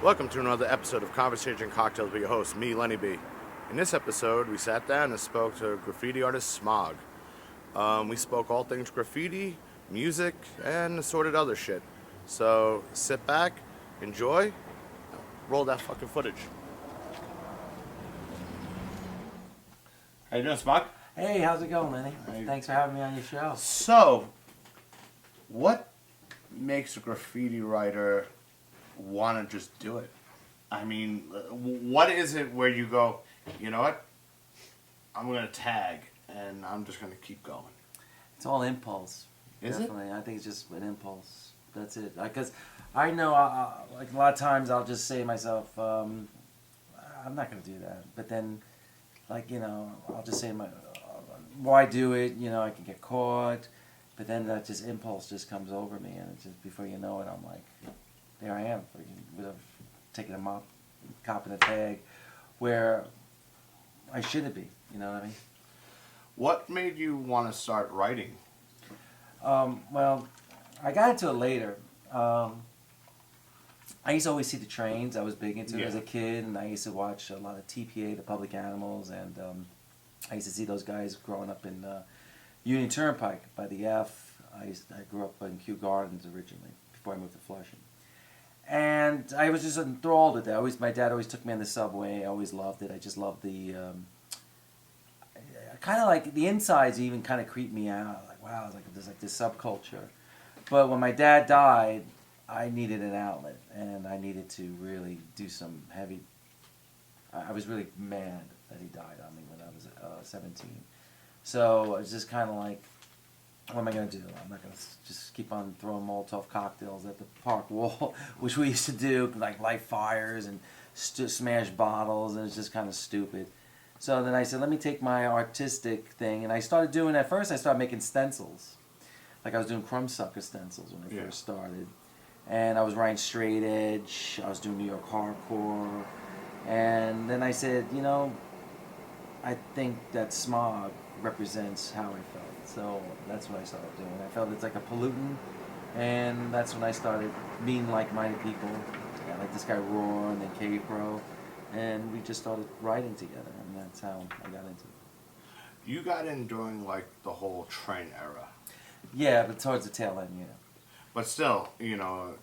Welcome to another episode of Conversation Cocktails with your host, me, Lenny B. In this episode, we sat down and spoke to graffiti artist Smog. We spoke all things graffiti, music, and assorted other shit. So sit back, enjoy, roll that fucking footage. How you doing, Smog? Hey, how's it going, Lenny? Hey. Thanks for having me on your show. So, what makes a graffiti writer want to just do it? I mean, what is it where you go, you know what, I'm going to tag and I'm just going to keep going? It's all impulse. Is Definitely. I think it's just an impulse. That's it. Because I know, like a lot of times I'll just say to myself, I'm not going to do that. But then, like, you know, I'll just say, why do it? You know, I can get caught. But then that just impulse just comes over me. And it's just, before you know it, I'm like, there I am. Would have taken a mop, copping a tag where I shouldn't be. You know what I mean? What made you want to start writing? Well, I got into it later. I used to always see the trains. I was big into it as a kid, and I used to watch a lot of TPA, the Public Animals, and I used to see those guys growing up in Union Turnpike by the F. I grew up in Kew Gardens originally before I moved to Flushing. And I was just enthralled with it. My dad always took me on the subway. I always loved it. I just loved the, kind of like the insides even kind of creeped me out. Like, wow, there's like this subculture. But when my dad died, I needed an outlet. And I needed to really do some heavy, I was really mad that he died on me when I was 17. So I was just kind of like, what am I going to do? I'm not going to just keep on throwing Molotov cocktails at the park wall, which we used to do, like light fires and smash bottles, and it's just kind of stupid. So then I said, let me take my artistic thing, and I started doing, at first I started making stencils. Like I was doing Crumbsucker stencils when I first started. And I was writing straight edge, I was doing New York hardcore. And then I said, you know, I think that smog represents how I felt. So that's what I started doing. I felt it's like a pollutant, and that's when I started meeting like-minded people. Yeah, like this guy Roar and then K-Pro, and we just started writing together, and that's how I got into it. You got in during like the whole train era. Yeah, but towards the tail end, yeah. But still, you know,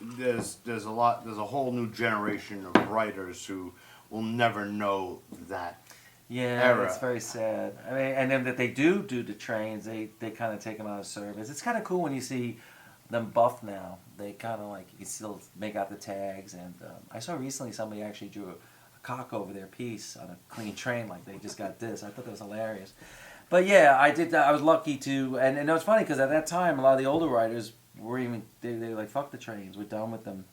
there's a whole new generation of writers who will never know that. Yeah, era. it's very sad. I mean, and then that they do the trains, they kind of take them out of service. It's kind of cool when you see them buff now. They kind of like, you can still make out the tags. And I saw recently somebody actually drew a cock over their piece on a clean train, like they just got this. I thought that was hilarious. But yeah, I did. I was lucky to, and it was funny because at that time, a lot of the older writers were even they were like, fuck the trains, we're done with them.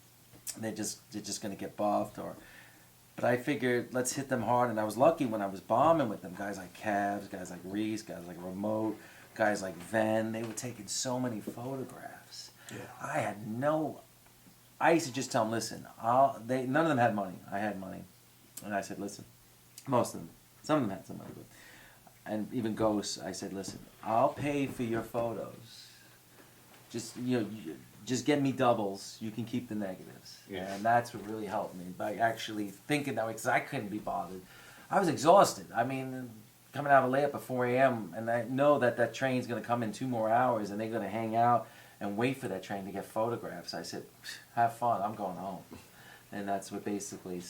They're just gonna get buffed or. But I figured, let's hit them hard, and I was lucky when I was bombing with them. Guys like Cavs, guys like Reese, guys like Remote, guys like Ven. They were taking so many photographs. Yeah. I used to just tell them, listen, none of them had money. I had money. And I said, listen, most of them, some of them had some money, but, and even Ghosts, I said, listen, I'll pay for your photos. Just, you know, just get me doubles. You can keep the negatives. Yeah. And that's what really helped me by actually thinking that way, because I couldn't be bothered. I was exhausted. I mean, coming out of a layup at 4 a.m. and I know that train's going to come in 2 more hours and they're going to hang out and wait for that train to get photographs. I said, have fun. I'm going home. And that's what basically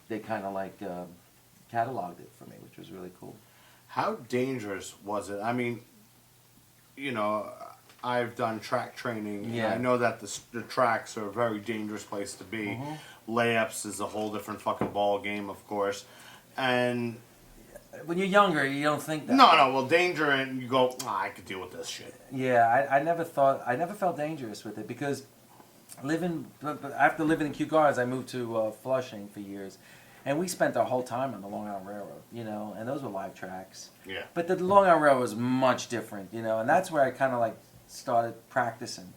they kind of like cataloged it for me, which was really cool. How dangerous was it? I mean, you know, I've done track training. Yeah. And I know that the tracks are a very dangerous place to be. Mm-hmm. Layups is a whole different fucking ball game, of course. And when you're younger, you don't think that. no, well, danger, and you go, I could deal with this shit. Yeah, I never felt dangerous with it because after living in Kew Gardens, I moved to Flushing for years, and we spent our whole time on the Long Island Railroad, you know, and those were live tracks. Yeah. But the Long Island Railroad was much different, you know, and that's where I kind of like started practicing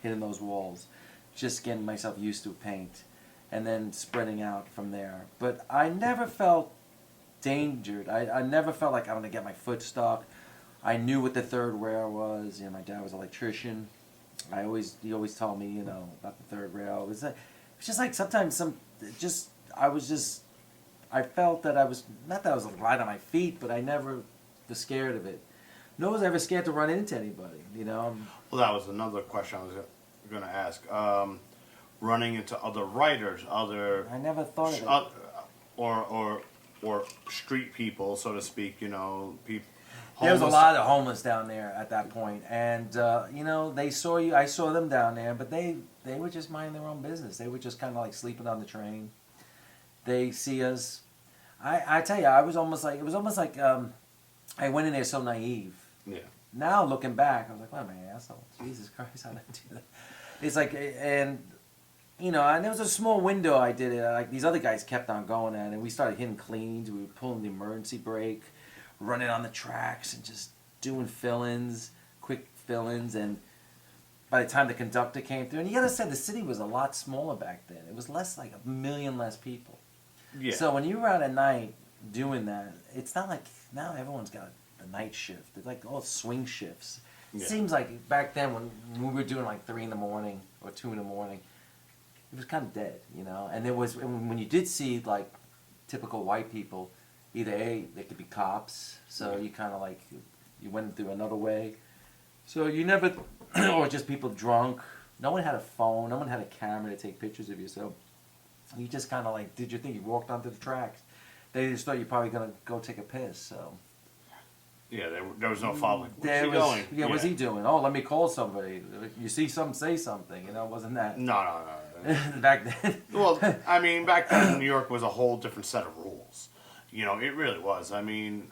hitting those walls, just getting myself used to paint, and then spreading out from there. But I never felt endangered. I never felt like I'm going to get my foot stuck. I knew what the third rail was. You know, my dad was an electrician. He always told me, you know, about the third rail. It was like, it's just like sometimes I felt that I was, not that I was light on my feet, but I never was scared of it. No one was ever scared to run into anybody, you know. Well, that was another question I was going to ask. Running into other writers, I never thought of it. Or street people, so to speak. You know, people. There was a lot of homeless down there at that point, and you know, they saw you. I saw them down there, but they were just minding their own business. They were just kind of like sleeping on the train. They see us. I tell you, it was almost like I went in there so naive. Yeah. Now looking back, I was like, "What am I, an asshole? Jesus Christ, how did I do that?" It's like, and you know, and there was a small window I did it. Like these other guys kept on going at it. We started hitting cleans. We were pulling the emergency brake, running on the tracks, and just doing fill-ins, quick fill-ins. And by the time the conductor came through, and you gotta say the city was a lot smaller back then. It was less, like 1 million less people. Yeah. So when you were out at night doing that, it's not like now everyone's got the night shift. It's like all swing shifts. It seems like back then when we were doing like 3 in the morning or 2 in the morning, it was kind of dead, you know. And there was, when you did see like typical white people, either they could be cops, so you kind of like you went through another way. So you never, or just people drunk. No one had a phone. No one had a camera to take pictures of you. So you just kind of like did your thing. You walked onto the tracks. They just thought you're probably gonna go take a piss. So yeah, there was no following. Where's he was, going? Yeah, what's he doing? Oh, let me call somebody. You see something, say something. You know, wasn't that? No. Back then. Well, I mean, back then New York was a whole different set of rules. You know, it really was. I mean,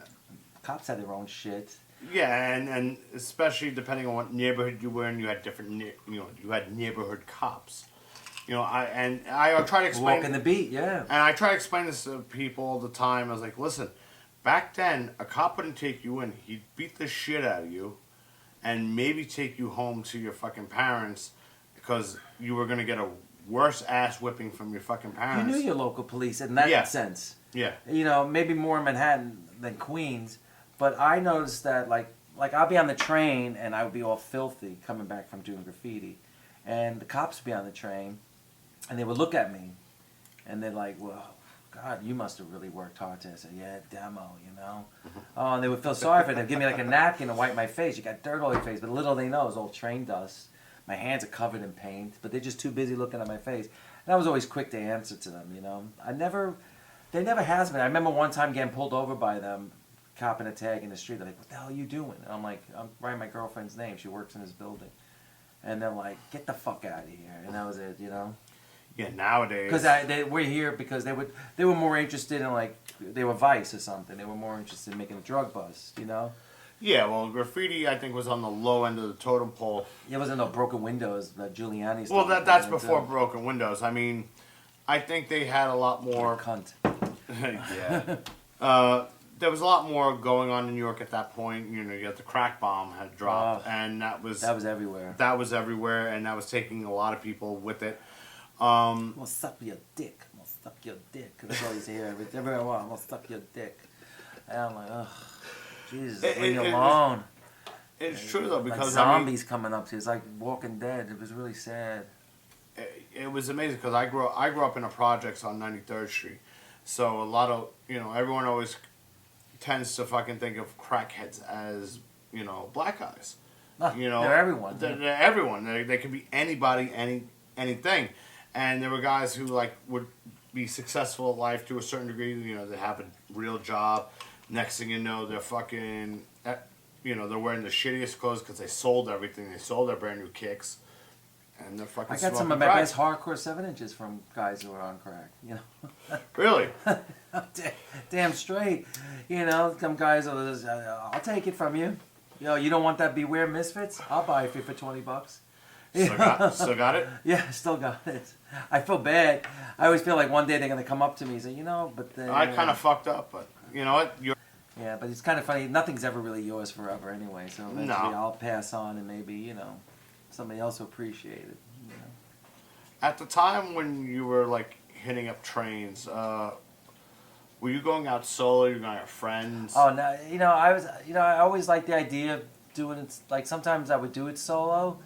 cops had their own shit. Yeah, and especially depending on what neighborhood you were in, you had different. You know, you had neighborhood cops. You know, I try to explain. Walking the beat, yeah. And I try to explain this to people all the time. I was like, listen, back then a cop wouldn't take you in. He'd beat the shit out of you, and maybe take you home to your fucking parents because you were gonna get a worse ass whipping from your fucking parents. You knew your local police in that sense. Yeah. You know, maybe more in Manhattan than Queens, but I noticed that like I'll be on the train and I would be all filthy coming back from doing graffiti, and the cops would be on the train, and they would look at me, and they're like, "Well, God, you must have really worked hard today." I said, "Yeah, demo, you know." Oh, and they would feel sorry for it. They'd give me like a napkin to wipe my face. You got dirt all your face, but little they know it's all train dust. My hands are covered in paint, but they're just too busy looking at my face. And I was always quick to answer to them, you know. They never has me. I remember one time getting pulled over by them, copping a tag in the street. They're like, "What the hell are you doing?" And I'm like, "I'm writing my girlfriend's name. She works in this building." And they're like, "Get the fuck out of here." And that was it, you know. Yeah, nowadays. Because they were here because they were more interested in like, they were Vice or something. They were more interested in making a drug bust, you know. Yeah, well, graffiti I think was on the low end of the totem pole. It wasn't no broken windows, Giuliani stuff. Well, that's before broken windows. I mean, I think they had a lot more. Cunt. Yeah. There was a lot more going on in New York at that point. You know, you had the crack bomb had dropped, and that was everywhere. That was everywhere, and that was taking a lot of people with it. I'm gonna suck your dick. I'm gonna suck your dick. That's all you hear. Everywhere I want, I'm gonna suck your dick. And I'm like, ugh. Jesus, leave me alone. It's true though, because like zombies coming up to you. It's like Walking Dead. It was really sad. It was amazing because I grew up in a projects on 93rd Street, so a lot of everyone always tends to fucking think of crackheads as black guys. They're everyone. They're everyone. They could be anybody, anything, and there were guys who would be successful at life to a certain degree. They have a real job. Next thing you know, they're fucking, they're wearing the shittiest clothes because they sold everything. They sold their brand new kicks, and they're fucking. I got some of my best hardcore 7-inches from guys who are on crack. Really? Damn straight. Some guys are just, I'll take it from you. You don't want that Beware Misfits? I'll buy it for you for $20. Still got it? Yeah, still got it. I feel bad. I always feel like one day they're gonna come up to me and say, but I kind of fucked up, but you know what? Yeah, but it's kind of funny. Nothing's ever really yours forever anyway. So eventually I'll pass on, and maybe somebody else will appreciate it. At the time when you were hitting up trains, were you going out solo? You going out with friends? Oh no, I was. I always liked the idea of doing it. Sometimes I would do it solo,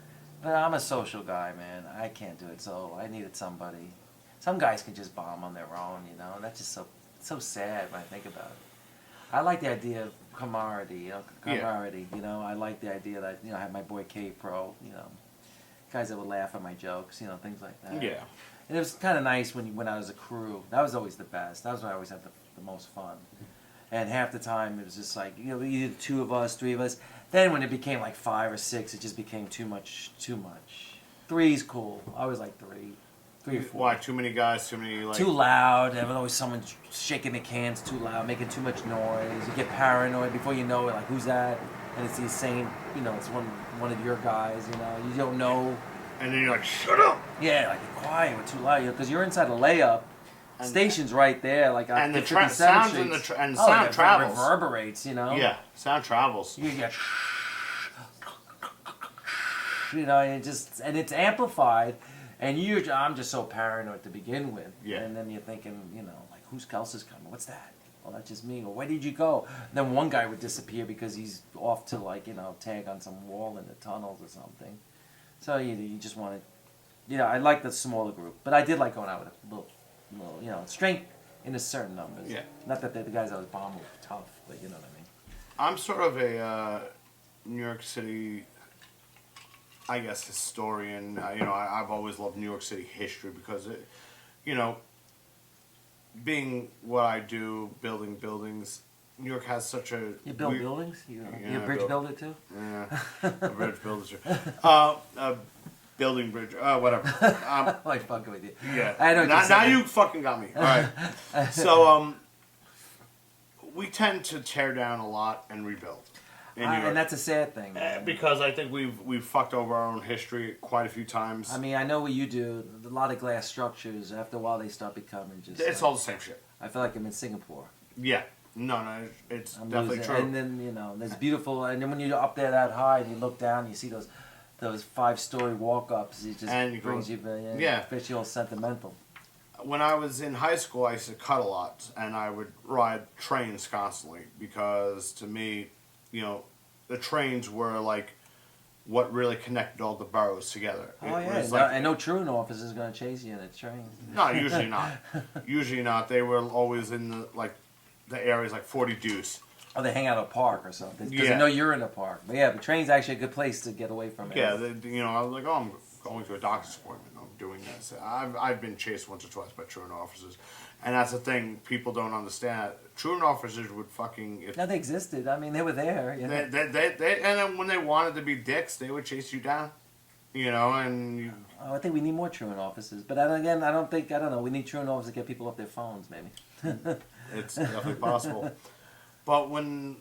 but I'm a social guy, man. I can't do it solo. I needed somebody. Some guys can just bomb on their own, you know, and that's just so sad when I think about it. I like the idea of camaraderie, you know, I like the idea that, you know, I had my boy K-Pro, you know, guys that would laugh at my jokes, you know, things like that. Yeah. And it was kind of nice when I was a crew. That was always the best. That was when I always had the most fun. And half the time it was just like, you know, either 2 of us, 3 of us. Then when it became like 5 or 6, it just became too much. 3's cool. I always like 3. 3 or 4. Why? Too many guys, too many, like... Too loud. There was always someone shaking the cans too loud, making too much noise. You get paranoid before you know it, like, who's that? And it's the same, you know, it's one of your guys, you know. You don't know. And then you're like, shut up! Yeah, like, you're quiet, we're too loud. Because you're inside a layup. And, Station's right there, like and the 57th sounds Street. and sound travels. Reverberates, you know. Yeah, sound travels. You get, you know, and it's amplified, and I'm just so paranoid to begin with. Yeah. And then you're thinking, you know, like, who else is coming? What's that? Oh, that's just me. Or where did you go? And then one guy would disappear because he's off to, like, you know, tag on some wall in the tunnels or something. So you just want to, you know, I like the smaller group, but I did like going out with a little, you know, strength in a certain numbers. Yeah. Not that the guys I was bombing were tough, but you know what I mean. I'm sort of a New York City, I guess, historian. You know, I've always loved New York City history because it, you know, being what I do, building buildings, New York has such a... You build buildings? You're a bridge builder too? Yeah, a bridge builder. Building bridge, whatever. I'm like fucking with you. Yeah. I know. Now you fucking got me. All right. So we tend to tear down a lot and rebuild. And that's a sad thing. Because I think we've fucked over our own history quite a few times. I mean, I know what you do. A lot of glass structures. After a while, they start becoming just. It's all the same shit. I feel like I'm in Singapore. Yeah. No, it's definitely true. And then, you know, there's beautiful. And then when you're up there that high and you look down, you see those 5-story walk-ups. It just brings you, makes you all sentimental. When I was in high school, I used to cut a lot, and I would ride trains constantly because, to me, you know, the trains were like what really connected all the boroughs together. Oh yeah, and no truant officer is going to chase you in a train. No, usually not. Usually not. They were always in the areas like 40 Deuce. Oh, they hang out at a park or something because they know you're in a park. But yeah, the train's actually a good place to get away from it. Yeah, you know, I was like, oh, I'm going to a doctor's appointment. I'm doing this. I've been chased once or twice by truant officers, and that's the thing people don't understand. Truant officers would fucking. No, they existed. I mean, they were there. You know? They and then when they wanted to be dicks, they would chase you down. You know, and. I think we need more truant officers, but again, I don't know. We need truant officers to get people off their phones, maybe. It's definitely possible. But when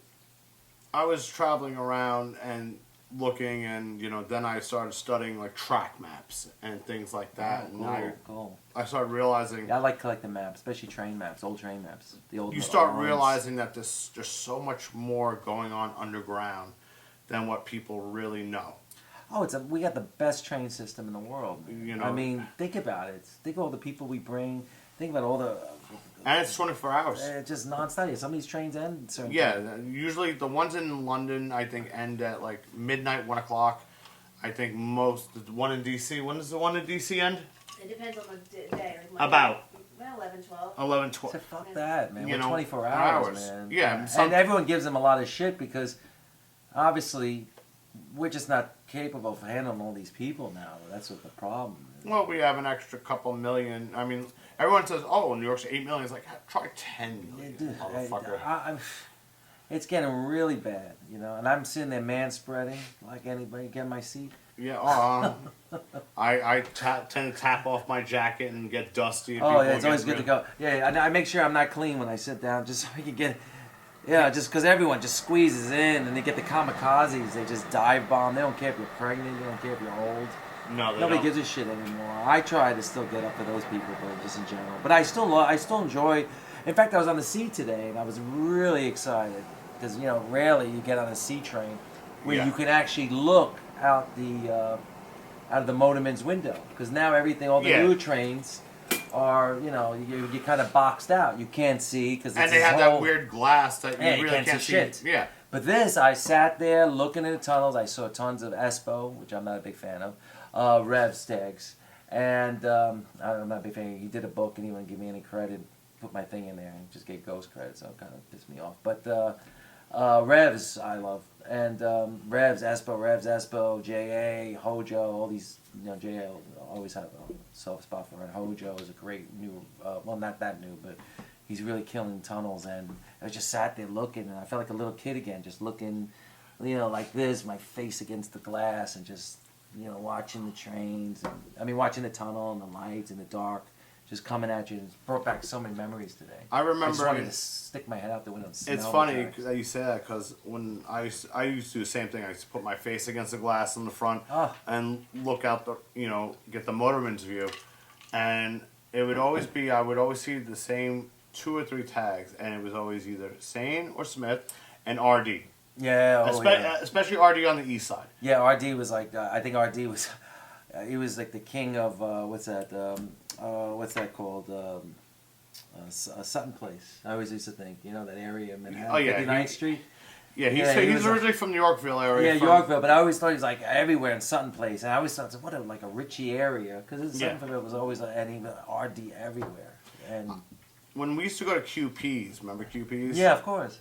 I was traveling around and looking, and you know, then I started studying like track maps and things like that. Oh, and cool. I started realizing. Yeah, I like collecting maps, especially train maps, old train maps. You start realizing that there's so much more going on underground than what people really know. Oh, we got the best train system in the world. You know, I mean, think about it. Think of all the people we bring. Think about all the. And it's 24 hours. It's just nonstop. Some of these trains end certain time. Usually the ones in London, I think, end at like midnight, 1 o'clock. I think the one in DC. When does the one in DC end? It depends on the day. Like About. Well, 11, 12. 11, 12. So fuck that, man. You We're know, 24 hours, man. Yeah. And everyone gives them a lot of shit because obviously we're just not capable of handling all these people now. That's what the problem is. Well, we have an extra couple million. I mean, everyone says, "Oh, New York's 8 million." It's like, try 10 million, motherfucker. It's getting really bad, you know. And I'm sitting there man-spreading like anybody. Get my seat. Yeah. I tend to tap off my jacket and get dusty. Oh yeah, it's always good to go. Yeah, I make sure I'm not clean when I sit down, just so I can get. Yeah, just because everyone just squeezes in and they get the kamikazes. They just dive bomb. They don't care if you're pregnant. They don't care if you're old. No, nobody gives a shit anymore. I try to still get up for those people, but just in general. But I still enjoy. In fact, I was on the C today, and I was really excited because you know rarely you get on a C train where you can actually look out of the motorman's window because now all the new trains are you're kind of boxed out. You can't see because they have that weird glass that you really can't see. Shit. Yeah. But this, I sat there looking in the tunnels. I saw tons of ESPO, which I'm not a big fan of, rev stags, And I'm not a big fan. He did a book and he wouldn't give me any credit. Put my thing in there and just gave ghost credit, so it kind of pissed me off. But Revs, I love. And Revs, Espo, J.A., Hojo, all these, J.A. always have a soft spot for it. Hojo is a great new, well, not that new, but he's really killing tunnels. And I just sat there looking, and I felt like a little kid again, just looking, like this, my face against the glass, and just, watching the trains, and, watching the tunnel and the lights and the dark. Just coming at you, and it's brought back so many memories today. I remember. I just wanted to stick my head out the window and smell. It's funny that you say that because when I used to do the same thing. I used to put my face against the glass in the front and look out the, get the motorman's view, and it would always be, I would always see the same 2 or 3 tags, and it was always either Sane or Smith and RD. Yeah, especially RD on the east side. Yeah, RD was like, I think RD was, he was like the king of what's that called? Sutton Place. I always used to think, that area in Manhattan, 59th Street. Yeah, he's originally from the Yorkville area. Yeah, Yorkville, but I always thought he was like everywhere in Sutton Place, and I always thought, what a Richie area, because Sutton was always and even RD everywhere. And when we used to go to QPs, remember QPs? Yeah, of course.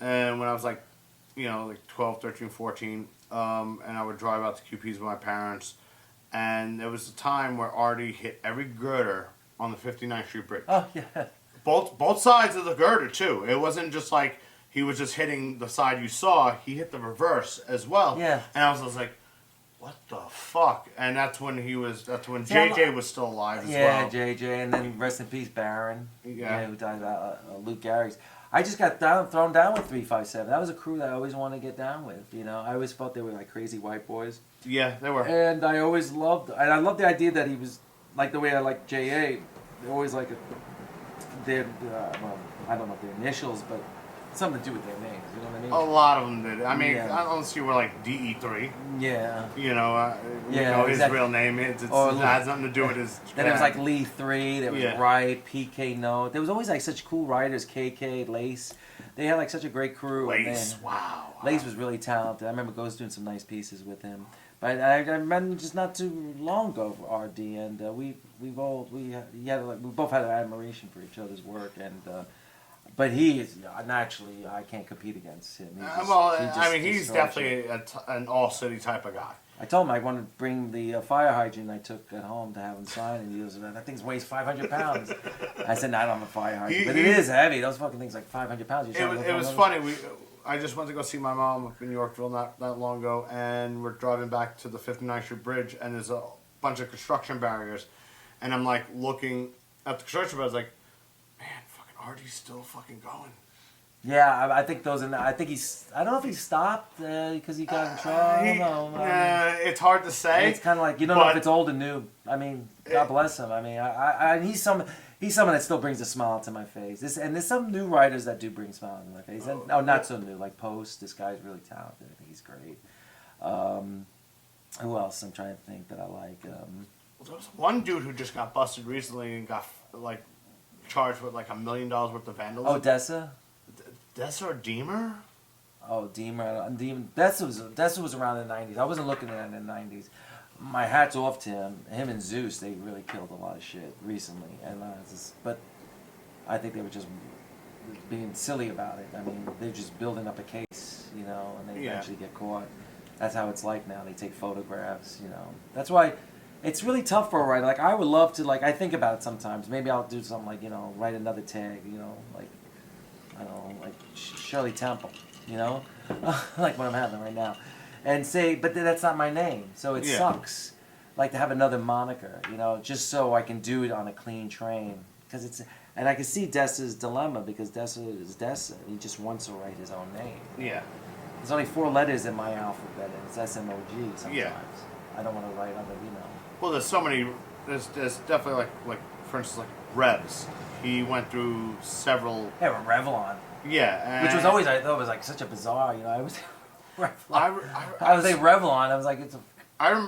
And when I was like 12, 13, 14, and I would drive out to QPs with my parents, and there was a time where Artie hit every girder on the 59th Street Bridge. Oh, yeah. Both sides of the girder, too. It wasn't just like he was just hitting the side you saw. He hit the reverse as well. Yeah. And I was like, what the fuck? And that's when JJ was still alive as well. Yeah, JJ, and then rest in peace, Baron. Yeah. Who died Luke Garrix. I just got thrown down with 357. That was a crew that I always wanted to get down with. I always felt they were like crazy white boys. Yeah, they were. And I always loved the idea that he was like the way I like J.A. They always like their, I don't know their initials, but something to do with their names. You know what I mean? A lot of them did. I mean, unless you were like DE3. Yeah. His real name. It has nothing to do with his. Then there was like Lee 3. There was Wright, PK Note. There was always like such cool writers. KK, Lace. They had like such a great crew. Lace, wow. Lace was really talented. I remember Ghost doing some nice pieces with him. But I remember just not too long ago for RD, and we both had an admiration for each other's work, and but he is naturally I can't compete against him. He's definitely an all city type of guy. I told him I wanted to bring the fire hydrant I took at home to have him sign, and he goes, "That thing weighs 500 pounds." I said, "No, I don't have a fire hydrant, but it is heavy. Those fucking things like 500 pounds." It was funny. I just went to go see my mom up in Yorkville not that long ago, and we're driving back to the 59th Street Bridge, and there's a bunch of construction barriers, and I'm like looking at the construction barriers, like, man, fucking Artie's still fucking going. Yeah, I think those. I think he's. I don't know if he stopped because he got in trouble. It's hard to say. It's kind of like you don't know if it's old and new. I mean, God bless him. I mean, he's someone that still brings a smile to my face. And there's some new writers that do bring smiles to my face. Not so new. Like Post. This guy's really talented. I think he's great. Who else? I'm trying to think that I like. There was one dude who just got busted recently and got like charged with like $1 million worth of vandalism. Oh, Dessa. Dessa or Deemer? Oh, Deemer. Dessa was around the 90s. I wasn't looking at it in the 90s. My hat's off to him. Him and Zeus, they really killed a lot of shit recently. But I think they were just being silly about it. I mean, they're just building up a case, and they eventually get caught. That's how it's like now. They take photographs, That's why it's really tough for a writer. Like, I would love to, I think about it sometimes. Maybe I'll do something like, write another tag, like, I don't know, like Shirley Temple, like what I'm having right now. And say, but that's not my name, so it sucks. Like to have another moniker, just so I can do it on a clean train. And I can see Dessa's dilemma because Dessa is Dessa. He just wants to write his own name. Yeah. There's only 4 letters in my alphabet, and it's SMOG sometimes. Yeah. I don't want to write other, Well, there's so many. There's definitely like for instance like Revs. He went through several. Yeah, Revlon. Yeah. Which was always, I thought it was like such a bizarre, I was Revlon. I was like Revlon. I was like, it's some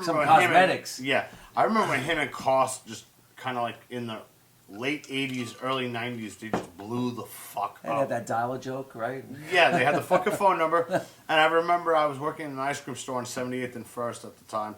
cosmetics. I remember when him and Cost just kind of like in the late 80s, early 90s, they just blew the fuck up. They had that dial joke, right? Yeah, they had the fucking phone number. And I remember I was working in an ice cream store on 78th and 1st at the time.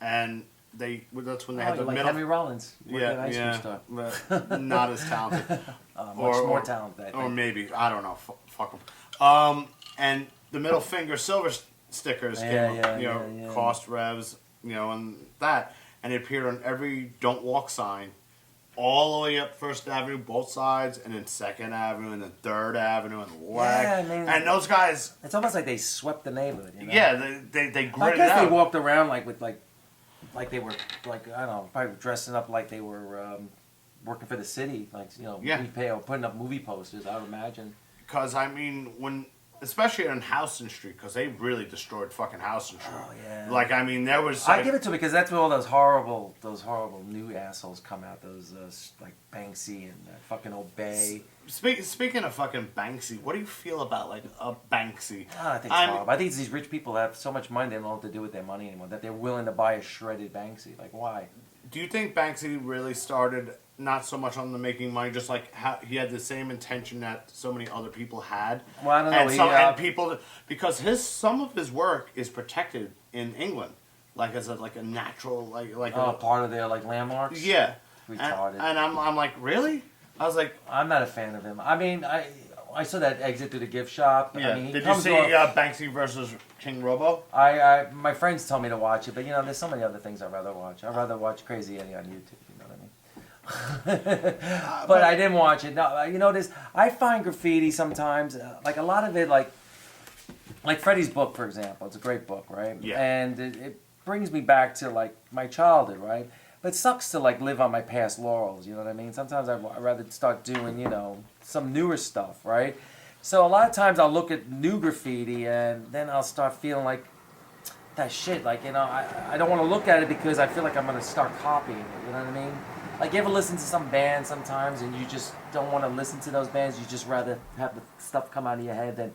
And that's when they Oh, had you're the like middle. Henry Rollins. Yeah, Ice yeah, Cream but not as talented. star. Much more talented, I think. Or maybe, I don't know. Fuck them. And the middle finger silver stickers came, cost revs, and that, and it appeared on every Don't Walk sign, all the way up First Avenue, both sides, and then Second Avenue, and then Third Avenue, and Wag. Yeah, I mean, and those guys, it's almost like they swept the neighborhood. You know? yeah, they I gritted guess out. they walked around like they were like I don't know, probably dressing up like they were working for the city, like or putting up movie posters. I would imagine. Because I mean, especially on Houston Street, because they really destroyed fucking Houston Street. Oh yeah. Like I mean, there was. I give it to them because that's where all those horrible new assholes come out. Those like Banksy and fucking Obey. Speaking of fucking Banksy, what do you feel about like a Banksy? Oh, I think it's horrible. I think it's these rich people that have so much money they don't know what to do with their money anymore. That they're willing to buy a shredded Banksy. Like why? Do you think Banksy really started not so much on the making money, just like how he had the same intention that so many other people had? Well, I don't know. And people, because some of his work is protected in England, like as a natural part of their like landmarks. Yeah. Retarded. And I'm like, really? I was like, I'm not a fan of him. I mean, I saw that exit through the gift shop. yeah. I mean, Did you see Banksy versus King Robo? My friends told me to watch it, but there's so many other things I'd rather watch. I'd rather watch Crazy Eddie on YouTube. You know what I mean? But I didn't watch it. No, this I find graffiti sometimes like a lot of it like Freddie's book, for example. It's a great book, right? Yeah. And it brings me back to like my childhood, right? But it sucks to like live on my past laurels, you know what I mean? Sometimes I'd rather start doing, some newer stuff, right? So a lot of times I'll look at new graffiti and then I'll start feeling like that shit, like, I don't want to look at it because I feel like I'm going to start copying it, you know what I mean? Like, you ever listen to some band sometimes and you just don't want to listen to those bands, you just rather have the stuff come out of your head than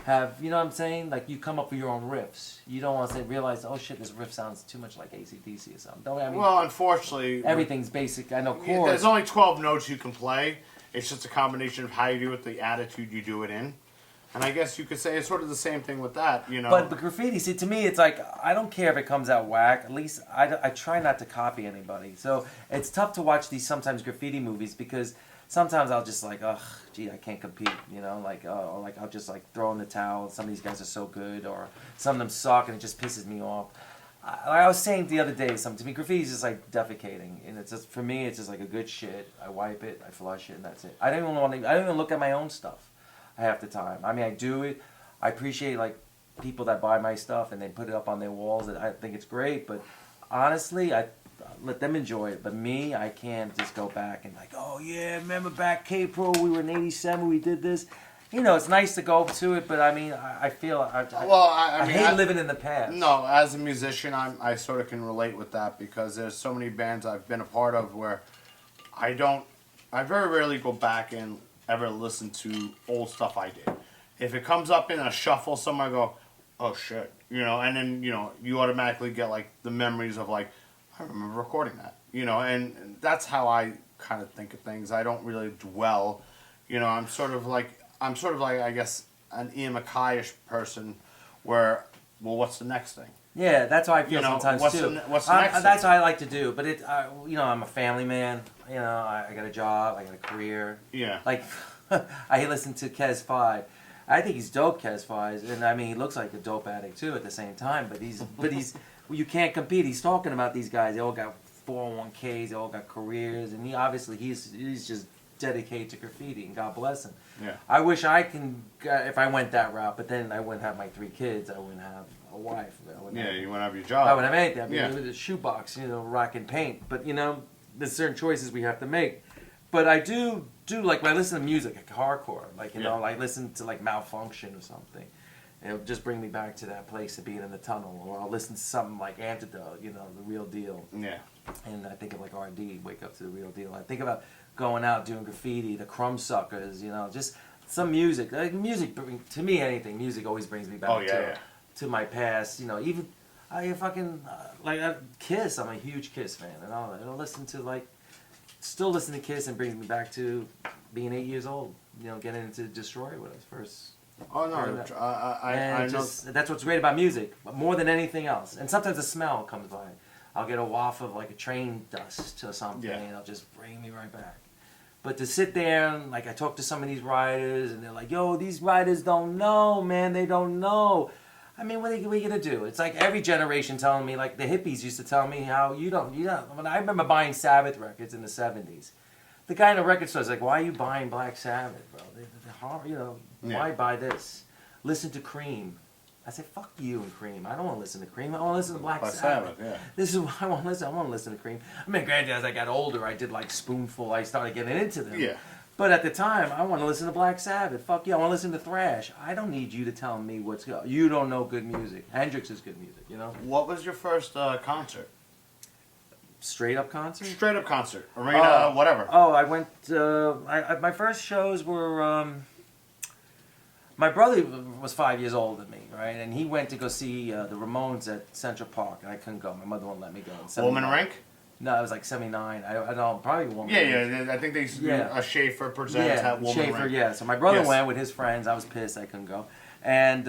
have, you know what I'm saying? Like, you come up with your own riffs. You don't want to realize, oh shit, this riff sounds too much like AC/DC or something. Well, unfortunately, everything's basic. I know chords. There's only 12 notes you can play. It's just a combination of how you do it, the attitude you do it in. And I guess you could say it's sort of the same thing with that, But the graffiti, see, to me, it's like, I don't care if it comes out whack. At least I try not to copy anybody. So it's tough to watch these sometimes graffiti movies because sometimes I'll just like, ugh, gee, I can't compete, or like I'll just like throw in the towel. Some of these guys are so good, or some of them suck, and it just pisses me off. I was saying the other day, to me, graffiti is just like defecating, and it's just for me, it's just like a good shit. I wipe it, I flush it, and that's it. I don't even look at my own stuff half the time. I mean, I do it. I appreciate like people that buy my stuff and they put it up on their walls, and I think it's great. But honestly, I let them enjoy it. But me, I can't just go back and like, oh yeah, remember back K-Pro, we were in '87, we did this. It's nice to go to it, but I mean, I feel I hate living in the past. No, as a musician, I sort of can relate with that because there's so many bands I've been a part of where I very rarely go back and ever listen to old stuff I did. If it comes up in a shuffle somewhere, I go, oh shit, and then you automatically get like the memories of like, I remember recording that, and that's how I kind of think of things. I don't really dwell, I'm sort of like I guess an Ian MacKay-ish person where, well, what's the next thing? Yeah, that's how I feel sometimes too. What's the next that's thing? what I like to do. But I'm a family man. I got a job. I got a career. Yeah. Like, I listen to Kes 5. I think he's dope, Kes 5, and I mean he looks like a dope addict too at the same time. But he's you can't compete. He's talking about these guys. They all got 401ks. They all got careers, and he's just dedicated to graffiti, and God bless him. Yeah. I wish I can if I went that route, but then I wouldn't have my 3 kids. I wouldn't have a wife. You wouldn't have your job. I wouldn't have anything. I'd be Yeah. with a shoebox, rocking paint. But there's certain choices we have to make. But I do like when I listen to music, like hardcore, like like listen to like Malfunction or something. It'll just bring me back to that place of being in the tunnel, or I'll listen to something like Antidote, the Real Deal. Yeah. And I think of like RD, Wake Up to the Real Deal. I think about going out doing graffiti, the Crumb Suckers, just some music. Like music, to me, anything. Music always brings me back to my past. Even I fucking like Kiss. I'm a huge Kiss fan, and I'll listen to still listen to Kiss, and brings me back to being 8 years old. Getting into Destroy with us first. Oh no, I know. That's what's great about music, more than anything else. And sometimes the smell comes by. I'll get a waft of like a train dust or something, Yeah. and it'll just bring me right back. But to sit there and like I talk to some of these riders, and they're like, "Yo, these riders don't know, man. They don't know." I mean, what are you gonna do? It's like every generation telling me, like the hippies used to tell me how you don't. When I remember buying Sabbath records in the '70s, the guy in the record store was like, "Why are you buying Black Sabbath, bro? They're hard, why buy this? Listen to Cream." I said, "Fuck you and Cream. I don't want to listen to Cream. I want to listen to Black Sabbath. Yeah. This is what I want to listen. I want to listen to Cream." I mean, granted, as I got older, I did like Spoonful. I started getting into them. Yeah. But at the time, I want to listen to Black Sabbath. Fuck you. I want to listen to thrash. I don't need you to tell me what's good. You don't know good music. Hendrix is good music, What was your first concert? Straight up concert? Straight up concert. Arena, whatever. Oh, I went. My first shows were. My brother was 5 years older than me, right? And he went to go see the Ramones at Central Park, and I couldn't go. My mother wouldn't let me go. Woman Rank? No, it was like 79. I don't probably Woman Yeah. I think they a Schaefer presents at Woman Schaefer, Rank. yeah. So my brother Yes. went with his friends. I was pissed I couldn't go. And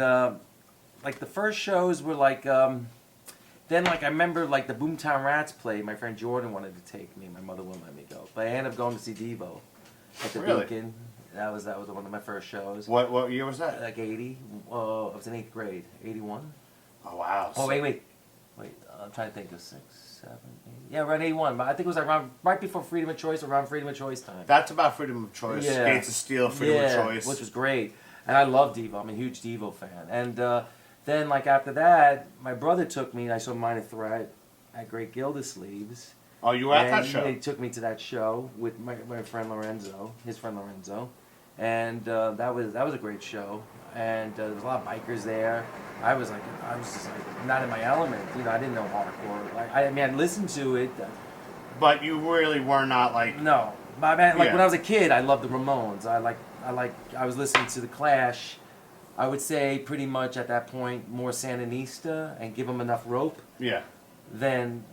like the first shows were like then like I remember like the Boomtown Rats played. My friend Jordan wanted to take me. My mother wouldn't let me go. But I ended up going to see Devo at the Really? Beacon. That was one of my first shows. What year was that? Like 80. I was in 8th grade. 81. Oh, wow. Oh, wait. I'm trying to think of 6, 7, 8. Yeah, around 81. But I think it was around right before Freedom of Choice, around Freedom of Choice time. That's about freedom of choice. Yeah. Gates of Steel, freedom of choice. Which was great. And I love Devo. I'm a huge Devo fan. And then, like, after that, my brother took me, and I saw Minor Threat at Great Gildersleeves. Oh, you were at that And show? He took me to that show with my friend Lorenzo, his friend Lorenzo. And that was a great show. And there was a lot of bikers there. I was just like not in my element. I didn't know hardcore. Like, I mean, I listened to it. But you really were not like... No, but I mean, like Yeah. when I was a kid, I loved the Ramones. I was listening to the Clash. I would say pretty much at that point more Sandinista and Give 'Em Enough Rope Yeah. than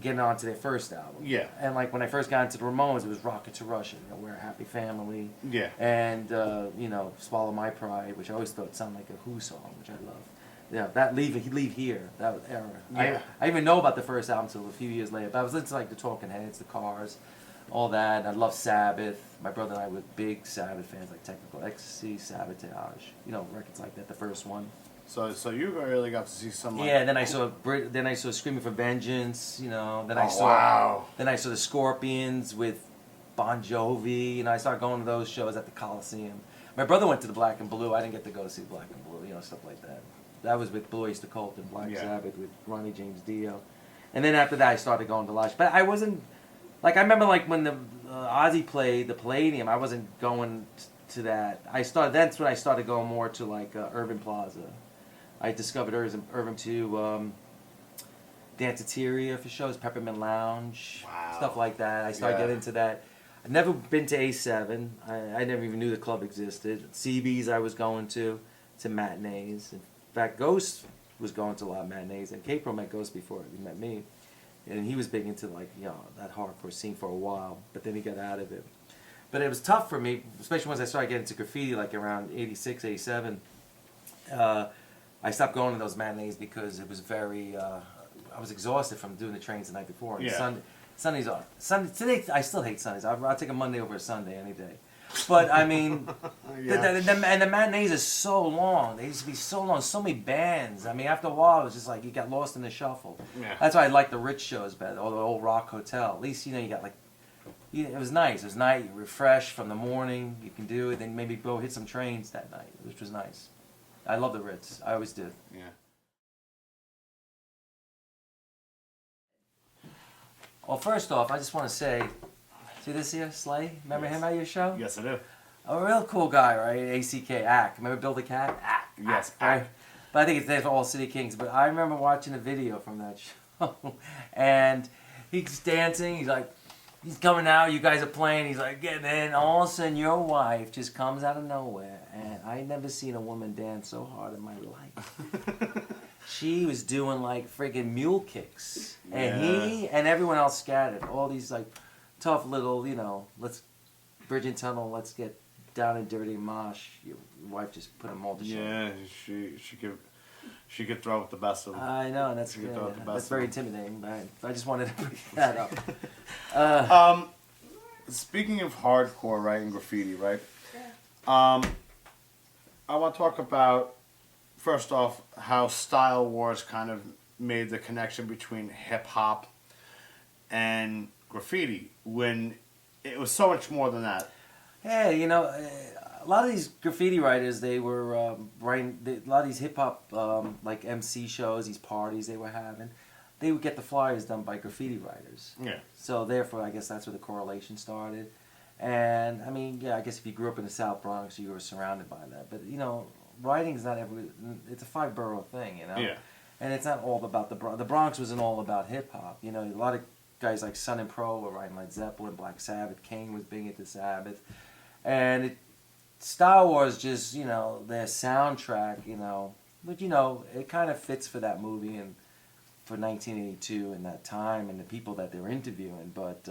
getting on to their first album. Yeah. And like when I first got into the Ramones, it was Rocket to Russia. We're a Happy Family. Yeah. And Swallow My Pride, which I always thought sounded like a Who song, which I love. Yeah, that Leave Here, that era. Yeah. I didn't even know about the first album until a few years later. But I was into like the Talking Heads, the Cars, all that. I love Sabbath. My brother and I were big Sabbath fans, like Technical Ecstasy, Sabotage, records like that. The first one. So you really got to see some... Like, Yeah. Then I saw Screaming for Vengeance. Then I saw. Wow. Then I saw the Scorpions with Bon Jovi. I started going to those shows at the Coliseum. My brother went to the Black and Blue. I didn't get to go see Black and Blue. Stuff like that. That was with Blue Oyster Cult and Black Sabbath with Ronnie James Dio. And then after that, I started going to Lush. But I wasn't... Like, I remember, like, when the Ozzy played the Palladium, I wasn't going to that. That's when I started going more to, like, Urban Plaza. I discovered Urban to Danceteria for shows, Peppermint Lounge, stuff like that. I started getting into that. I've never been to A7. I never even knew the club existed. CB's I was going to matinees. In fact, Ghost was going to a lot of matinees, and K-Pro met Ghost before he met me. And he was big into that hardcore scene for a while, but then he got out of it. But it was tough for me, especially once I started getting into graffiti, like around 86, 87. I stopped going to those matinees because it was very... I was exhausted from doing the trains the night before. And Sundays are... Today, I still hate Sundays. I'll take a Monday over a Sunday any day. But, I mean... and the matinees are so long. They used to be so long. So many bands. I mean, after a while, it was just like you got lost in the shuffle. Yeah. That's why I like the rich shows better, or the old Rock Hotel. At least, you got like... it was nice. It was night. You're refreshed from the morning. You can do it. Then maybe go hit some trains that night, which was nice. I love the Ritz. I always did. Yeah. Well, first off, I just want to say... See this here, Slay? Remember him at your show? Yes, I do. A real cool guy, right? ACK, Ack. Remember Bill the Cat? Ack. Yes, Right? But I think it's there for All City Kings. But I remember watching a video from that show. And he's dancing. He's like, he's coming out. You guys are playing. He's like getting in. All of a sudden, your wife just comes out of nowhere. And I ain't never seen a woman dance so hard in my life. She was doing like friggin' mule kicks. And he and everyone else scattered. All these like tough little, let's Bridging Tunnel, let's get down and dirty mosh. Your wife just put them all to shame. Yeah, she she could throw with the best of them. I know, and that's You good. thought the best That's of very them. intimidating. But I just wanted to bring that up. Speaking of hardcore, right, and graffiti, right? Yeah. I want to talk about, first off, how Style Wars kind of made the connection between hip hop and graffiti when it was so much more than that. Yeah, you know, a lot of these graffiti writers, they were writing, a lot of these hip hop, like MC shows, these parties they were having, they would get the flyers done by graffiti writers. Yeah. So therefore, I guess that's where the correlation started. And I mean, yeah, I guess if you grew up in the South Bronx, you were surrounded by that. But you know, writing is not it's a 5-borough thing, you know. Yeah. And it's not all about the Bronx. The Bronx wasn't all about hip hop. You know, a lot of guys like Sun and Pro were writing Led Zeppelin, Black Sabbath. Kane was big into Sabbath, and Star Wars just, you know, their soundtrack, you know, but you know, it kind of fits for that movie and for 1982 and that time and the people that they were interviewing. But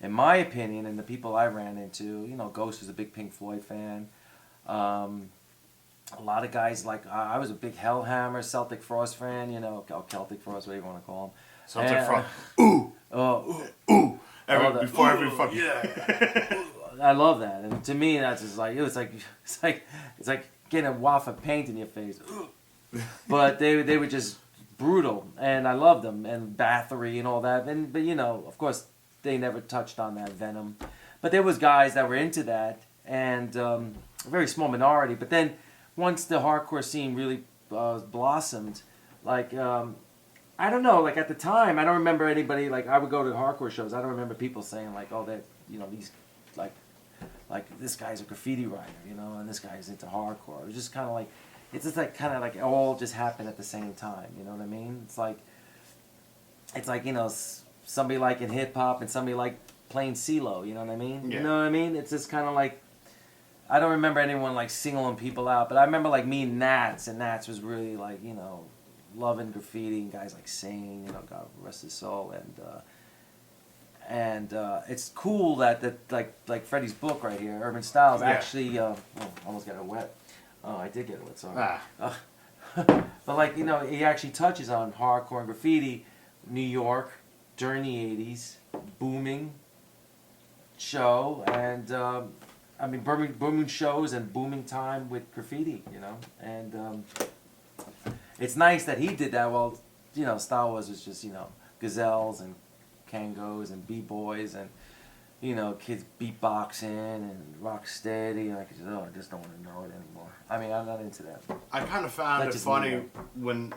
in my opinion, and the people I ran into, you know, Ghost was a big Pink Floyd fan. A lot of guys like I was a big Hellhammer, Celtic Frost fan, you know, Celtic Frost, whatever you want to call them. Something from ooh. Before every fucking I love that, and to me, that's just like it's like getting a waft of paint in your face. But they were just brutal, and I loved them, and Bathory and all that. But you know, of course, they never touched on that Venom. But there was guys that were into that, and a very small minority. But then once the hardcore scene really blossomed, like. I don't know, like at the time, I don't remember anybody, like I would go to hardcore shows, I don't remember people saying like, oh, that, you know, these, like this guy's a graffiti writer, you know, and this guy's into hardcore. It was just kind of like, it's just like kind of like it all just happened at the same time, you know what I mean? It's like, you know, somebody like in hip hop and somebody like playing CeeLo, you know what I mean? Yeah. You know what I mean? It's just kind of like, I don't remember anyone like singling people out, but I remember like me and Nats was really like, you know, loving graffiti and guys like Sane, you know, God rest his soul, and it's cool that like Freddie's book right here, Urban Styles, actually almost got it wet. Oh, I did get it wet, sorry. But like, you know, he actually touches on hardcore and graffiti, New York during the '80s, booming show, and I mean booming shows and booming time with graffiti, you know, and. It's nice that he did that while, you know, Star Wars was just, you know, gazelles and kangos and b-boys and, you know, kids beatboxing and rock steady. And I just don't want to know it anymore. I mean, I'm not into that. I kind of found That's it just funny me, when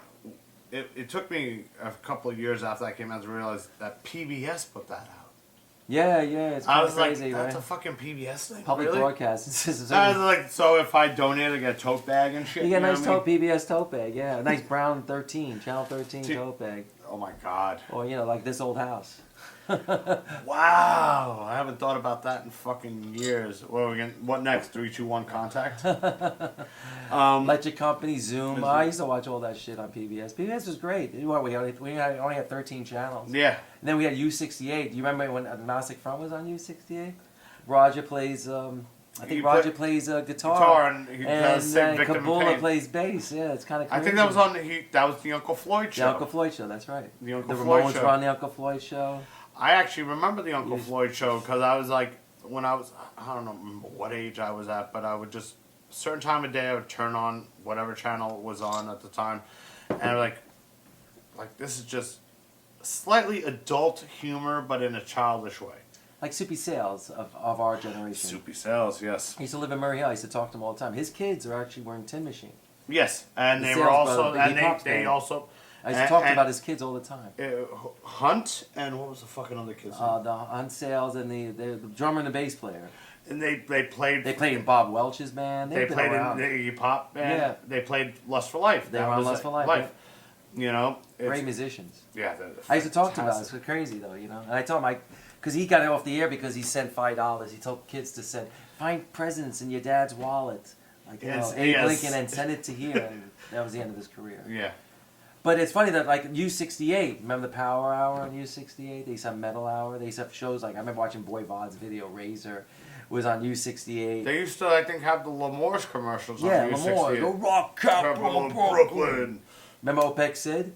it took me a couple of years after that came out to realize that PBS put that out. Yeah, it's I kind was of crazy, like, right? that's a fucking PBS thing. Public really? broadcast. I was like, so if I donate, I get a tote bag and shit. You get a nice know what I mean? PBS tote bag, yeah. A nice brown 13, Channel 13 tote bag. Oh my god. Or, you know, like this old house. Wow, I haven't thought about that in fucking years. What next? 3, 2, 1, contact. Electric Company, Zoom. I used to watch all that shit on PBS. PBS was great. We only had 13 channels. Yeah. And then we had U68. Do you remember when Agnostic Front was on U68? Roger plays. I think Roger plays guitar. And he does sing Victim in Kabula Pain. plays bass. Yeah, it's kind of crazy. I think that was on that was the Uncle Floyd show. The Uncle Floyd show. That's right. The Uncle the Floyd Ramones show. were on the Uncle Floyd show. I actually remember the Uncle Floyd show because I was like, when I was, I don't know what age I was at, but I would just, a certain time of day I would turn on whatever channel was on at the time, and like this is just slightly adult humor, but in a childish way. Like Soupy Sales of our generation. Soupy Sales, yes. He used to live in Murray Hill. I used to talk to him all the time. His kids are actually wearing Tin Machine. Yes, and The they were Sales also, Brother, and Biggie they Pop's also. I used to talk about his kids all the time. Hunt and what was the fucking other kid's name? The Hunt Sales and the drummer and the bass player. And they played. They played in Bob Welch's band. They played around. in the Iggy Pop band. Yeah. They played Lust for Life. They were on Lust for Life. You know, Great musicians. Yeah, I used to talk to him about it. It's crazy though, you know. And I told him because he got it off the air because he sent $5. He told kids to find presents in your dad's wallet, like you know, Abe Lincoln, and send it to here. And that was the end of his career. Yeah. But it's funny that like U68, remember the Power Hour on U68? They used to have Metal Hour. They used to have shows like I remember watching Boy Vod's video. Razor was on U68. They used to, I think, have the L'Amour's commercials Yeah, on L'Amour, U68. the rock capital of Brooklyn. Remember OPEC Sid?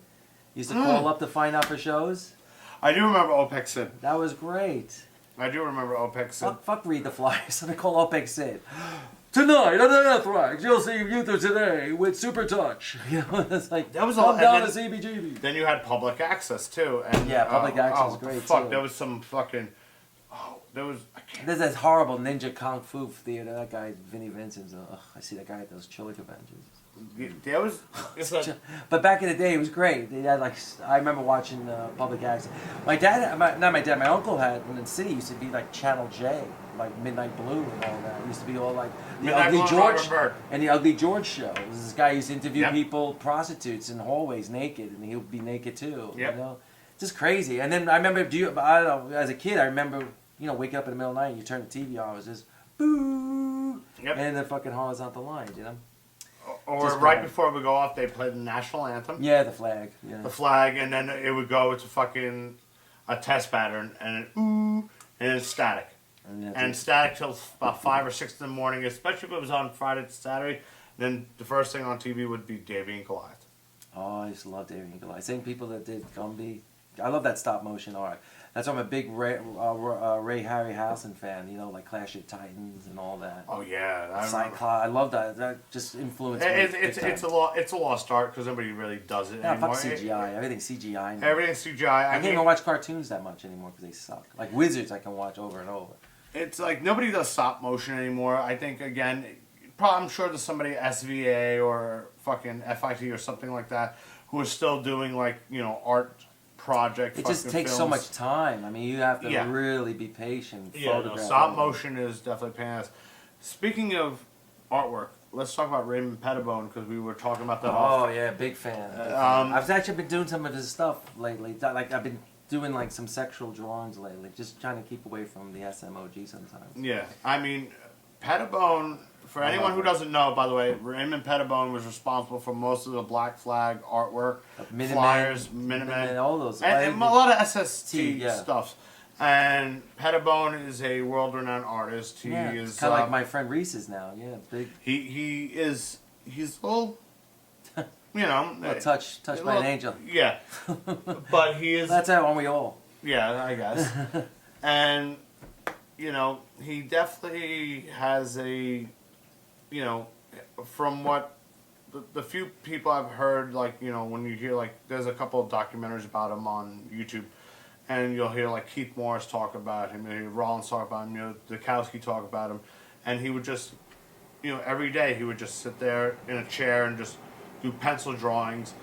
Used to call up to find out for shows. I do remember OPEC Sid. That was great. I do remember OPEC Sid. Fuck read the flyers. They call OPEC Sid. Tonight on Anthrax, you'll see Youth of Today with Super Touch. You know, it's like, That was come all- down and to CBGB. Then you had Public Access, too. And, Yeah, Public Access was great, fuck, too. there was some fucking... Oh, there was... I can't... There's that horrible Ninja Kung Fu theater. That guy, Vinnie Vincent's. I see that guy at those chili conventions. There was... It's like, But back in the day, it was great. They had like I remember watching Public Access. My dad, not my dad, my uncle had in the city used to be like Channel J, like Midnight Blue and all that. It used to be all like the Midnight Ugly Blue and George Robert Byrd. and the Ugly George show. This guy used to interview Yep. people, prostitutes in hallways naked, and he would be naked too. Yep. You know, just crazy. And then I remember, I don't know, as a kid, I remember waking up in the middle of the night and you turn the TV on, it was just boo, Yep. and the fucking horizontal lines, you know. or Just right bad. before we go off, they played the national anthem. Yeah, the flag. Yeah. The flag, and then it would go to fucking a test pattern, and ooh, and it's static. And static till about 5 or 6 in the morning, especially if it was on Friday to Saturday. Then the first thing on TV would be Davy and Goliath. Oh, I used to love Davy and Goliath. Same people that did Gumby. I love that stop motion art. That's why I'm a big Ray Harryhausen fan. You know, like Clash of Titans and all that. Oh yeah, I remember. Cyclops. I love that. That just influenced me. It's a lost art because nobody really does it Yeah, anymore. fuck CGI. Everything's CGI now. Everything's CGI. I can't even watch cartoons that much anymore because they suck. Like Wizards, I can watch over and over. It's like nobody does stop motion anymore. I think again, I'm sure there's somebody at SVA or fucking FIT or something like that who is still doing like art project. It just takes so films. much time. I mean, you have to Yeah. really be patient. Yeah, no, photograph stop everything. motion is definitely paying us. Speaking of artwork, let's talk about Raymond Pettibone because we were talking about that. Oh yeah, big fan. Big fan. I've actually been doing some of his stuff lately. Like I've been doing like some sexual drawings lately, just trying to keep away from the SMOG sometimes. Yeah, I mean, Pettibone. For anyone who doesn't know, by the way, Raymond Pettibone was responsible for most of the Black Flag artwork, Minutemen, flyers, Minutemen, all those. and a lot of SST yeah. stuff. And Pettibone is a world-renowned artist. He Yeah, is kind of like my friend Reese is now. Yeah, big. he's a little, Touched a by an angel. Yeah, but he is. That's how aren't we all? Yeah, I guess. And he definitely has a, from what the few people I've heard, like when you hear like there's a couple of documentaries about him on YouTube. And you'll hear like Keith Morris talk about him, you'll hear Rollins talk about him, Dukowski talk about him, and he would just, every day he would just sit there in a chair and just do pencil drawings,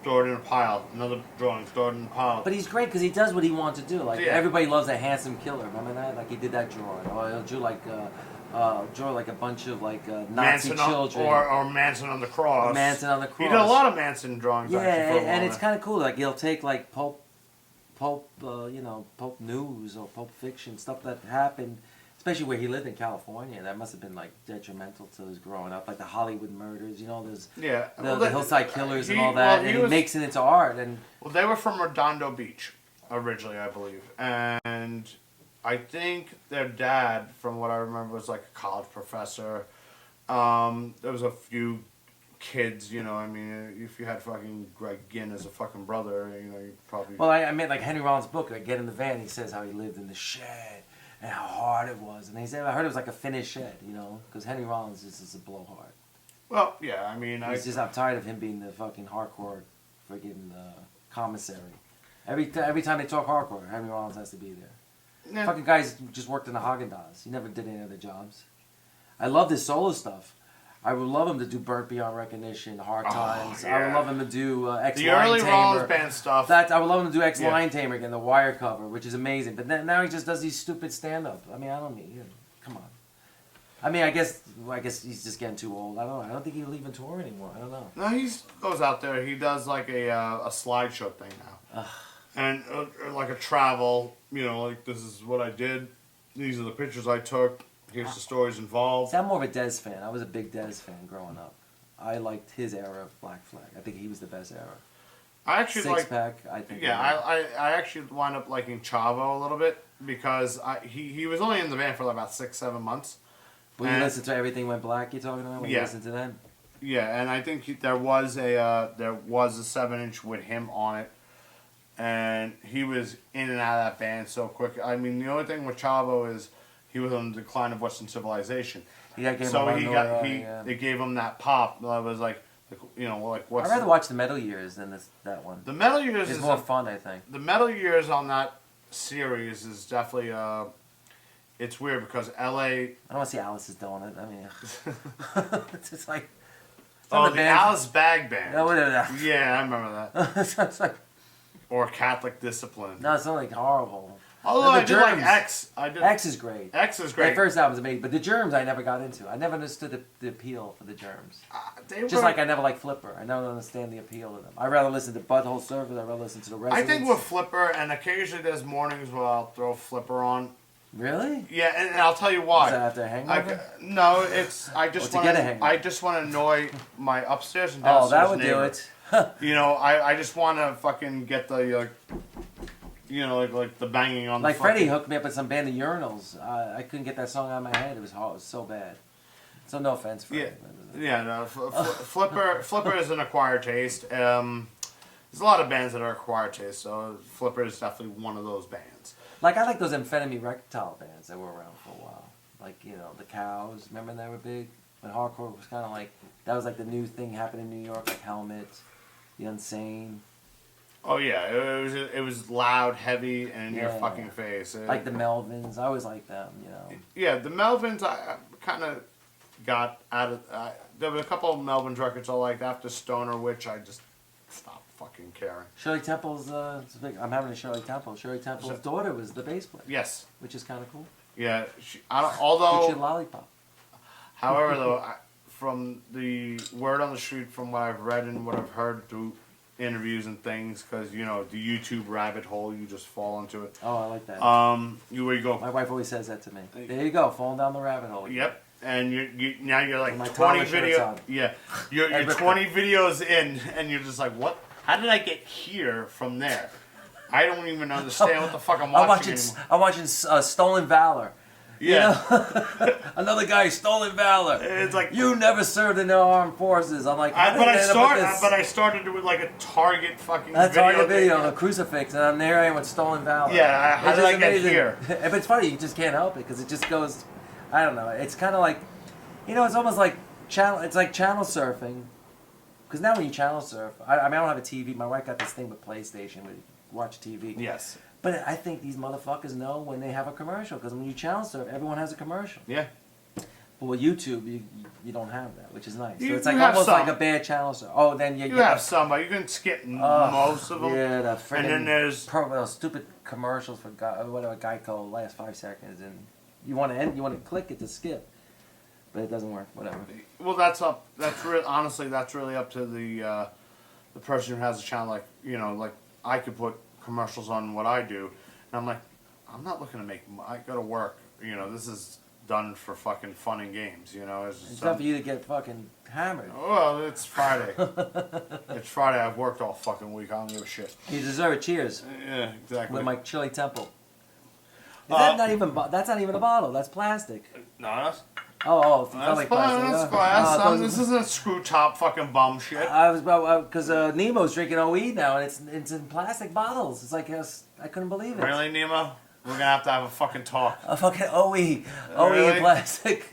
throw it in a pile, another drawing, throw it in a pile. But he's great because he does what he wants to do. Like Yeah. everybody loves a handsome killer. Remember that? Like he did that drawing. Or he'll draw like a bunch of like Nazi Manson children. or Manson on the cross. Manson on the cross. He did a lot of Manson drawings. Yeah, actually, for a while and it's there. kind of cool. Like he'll take like Pope news or Pope fiction stuff that happened, especially where he lived in California. That must have been like detrimental to his growing up, like the Hollywood murders. There's Yeah. the hillside killers and all that, and he makes it into art. And Well, they were from Redondo Beach originally, I believe, and I think their dad, from what I remember, was like a college professor. There was a few kids, if you had fucking Greg Ginn as a fucking brother, you probably... well, I meant like Henry Rollins' book, like Get in the Van. He says how he lived in the shed and how hard it was, and he said I heard it was like a finished shed, because Henry Rollins is a blowhard. Well, yeah, I'm tired of him being the fucking hardcore, freaking commissary. Every time they talk hardcore, Henry Rollins has to be there. Yeah. Fucking guys just worked in the Haagen-Dazs. He never did any other jobs. I love his solo stuff. I would love him to do Burnt Beyond Recognition, Hard Times. yeah. I would love him to do X The Line early Tamer. Rollins band stuff. I would love him to do X Yeah. Line Tamer again, the Wire cover, which is amazing. But now he just does these stupid stand-up. I mean, I don't need. Come on. I mean, I guess he's just getting too old. I don't know. I don't think he'll even tour anymore. I don't know. No, he goes out there. He does like a slideshow thing now, and like a travel. Like this is what I did. These are the pictures I took. Here's the stories involved. See, I'm more of a Dez fan. I was a big Dez fan growing up. I liked his era of Black Flag. I think he was the best era. I actually Six like. pack. I think. Yeah, I actually wound up liking Chavo a little bit because he was only in the band for like about 6-7 months. Will you And- listen to Everything Went Black? You're talking about when you Yeah. listen to that. Yeah, and I think there was a 7-inch with him on it, and he was in and out of that band so quick. I mean, the only thing with Chavo is he was on the decline of Western civilization. Yeah, gave So him he a got notoriety, yeah. they gave him that pop. That was like what's I'd rather watch the Metal Years than that one. the Metal Years It's is more fun, I think. the Metal Years on that series is definitely it's weird because L.A. I don't want to see Alice is doing it. I mean, it's just like. Oh, the Alice Bag Band. No, whatever. Yeah, I remember that. It's like, Or Catholic Discipline. no, it's not like horrible. Although The I did like Germs. X. I did. X is great. X is Their great. first album's amazing, but the Germs I never got into. I never understood the appeal for the Germs. They Just were- like I never liked Flipper. I never understand the appeal of them. I'd rather listen to Butthole Surfers. I'd rather listen to the I Residents. think with Flipper, and occasionally there's mornings where I'll throw Flipper on. Really? Yeah, and I'll tell you why. Is that after a hangover? No, it's I just to want get a hangover. I just want to annoy my upstairs and Oh, downstairs that would neighbor. do it. You know, I just want to fucking get the like the banging on Like the Freddie fucking, hooked me up with some band of urinals. I couldn't get that song out of my head. It was hard. It was so bad. So no offense, Freddie. Yeah, no, Flipper is an acquired taste. There's a lot of bands that are acquired taste, so Flipper is definitely one of those bands. Like I like those amphetamine rectile bands that were around for a while. Like the Cows. Remember they were big. When hardcore was kind of like that was like the new thing happening in New York. Like Helmet, The Unsane. Oh yeah, it was loud, heavy, and in your Yeah. fucking face. Like the Melvins. I always liked them. You know. Yeah, the Melvins, I kind of got out of. There were a couple of Melvins records I liked after Stoner Witch. I just stopped fucking caring. Shirley Temple's. I'm having a Shirley Temple. Shirley Temple's daughter was the bass player. Yes. Which is kind of cool. Yeah. I don't, Eat although, your lollipop. however, though, from the word on the street, from what I've read and what I've heard through interviews and things, because the YouTube rabbit hole, you just fall into it. Oh, I like that. Where you go. My wife always says that to me. There you go, falling down the rabbit hole. Yep. And now you're like My 20 Thomas shirt's video. on. Yeah, you're Every- 20 videos in, and you're just like, what? How did I get here from there? I don't even understand what the fuck I'm watching anymore. I'm watching Stolen Valor. Yeah, Another guy, Stolen Valor. it's like You never served in the armed forces. I'm like, how did but I end up with this? I started with like a Target fucking That's video. Target video, thing. a crucifix, and I'm there I am with Stolen Valor. Yeah, how It's did just I get amazing. here? But it's funny, you just can't help it because it just goes. I don't know. It's kind of like, it's almost like channel. It's like channel surfing. Because now when you channel surf, I mean I don't have a TV. My wife got this thing with PlayStation. We watch TV. Yes. But I think these motherfuckers know when they have a commercial. Because when you channel surf, everyone has a commercial. Yeah. But with YouTube, you don't have that, which is nice. You- So it's you like have almost some. like a bad channel surf. Oh, then You have some, but you can skip most of them. Yeah, the freaking And then there's those stupid commercials for whatever Geico last 5 seconds, and you want to click it to skip, but it doesn't work. Whatever. well, that's up. That's honestly, that's really up to the person who has a channel. Like I could put commercials on what I do, and I'm like, I'm not looking to make. I go to work. This is done for fucking fun and games. It's just It's not for you to get fucking hammered. well, it's Friday. It's Friday. I've worked all fucking week. I don't give a shit. You deserve a cheers Yeah, exactly. with my Shirley Temple. Is Uh, that not even? That's not even a bottle. That's plastic. No, that's Oh, that's like glass. plastic. That's glass. I thought- This isn't screw top fucking bum shit. I was because Nemo's drinking OE now, and it's in plastic bottles. It's like I couldn't believe it. Really, Nemo? We're gonna have a fucking talk. A fucking OE in Really? plastic.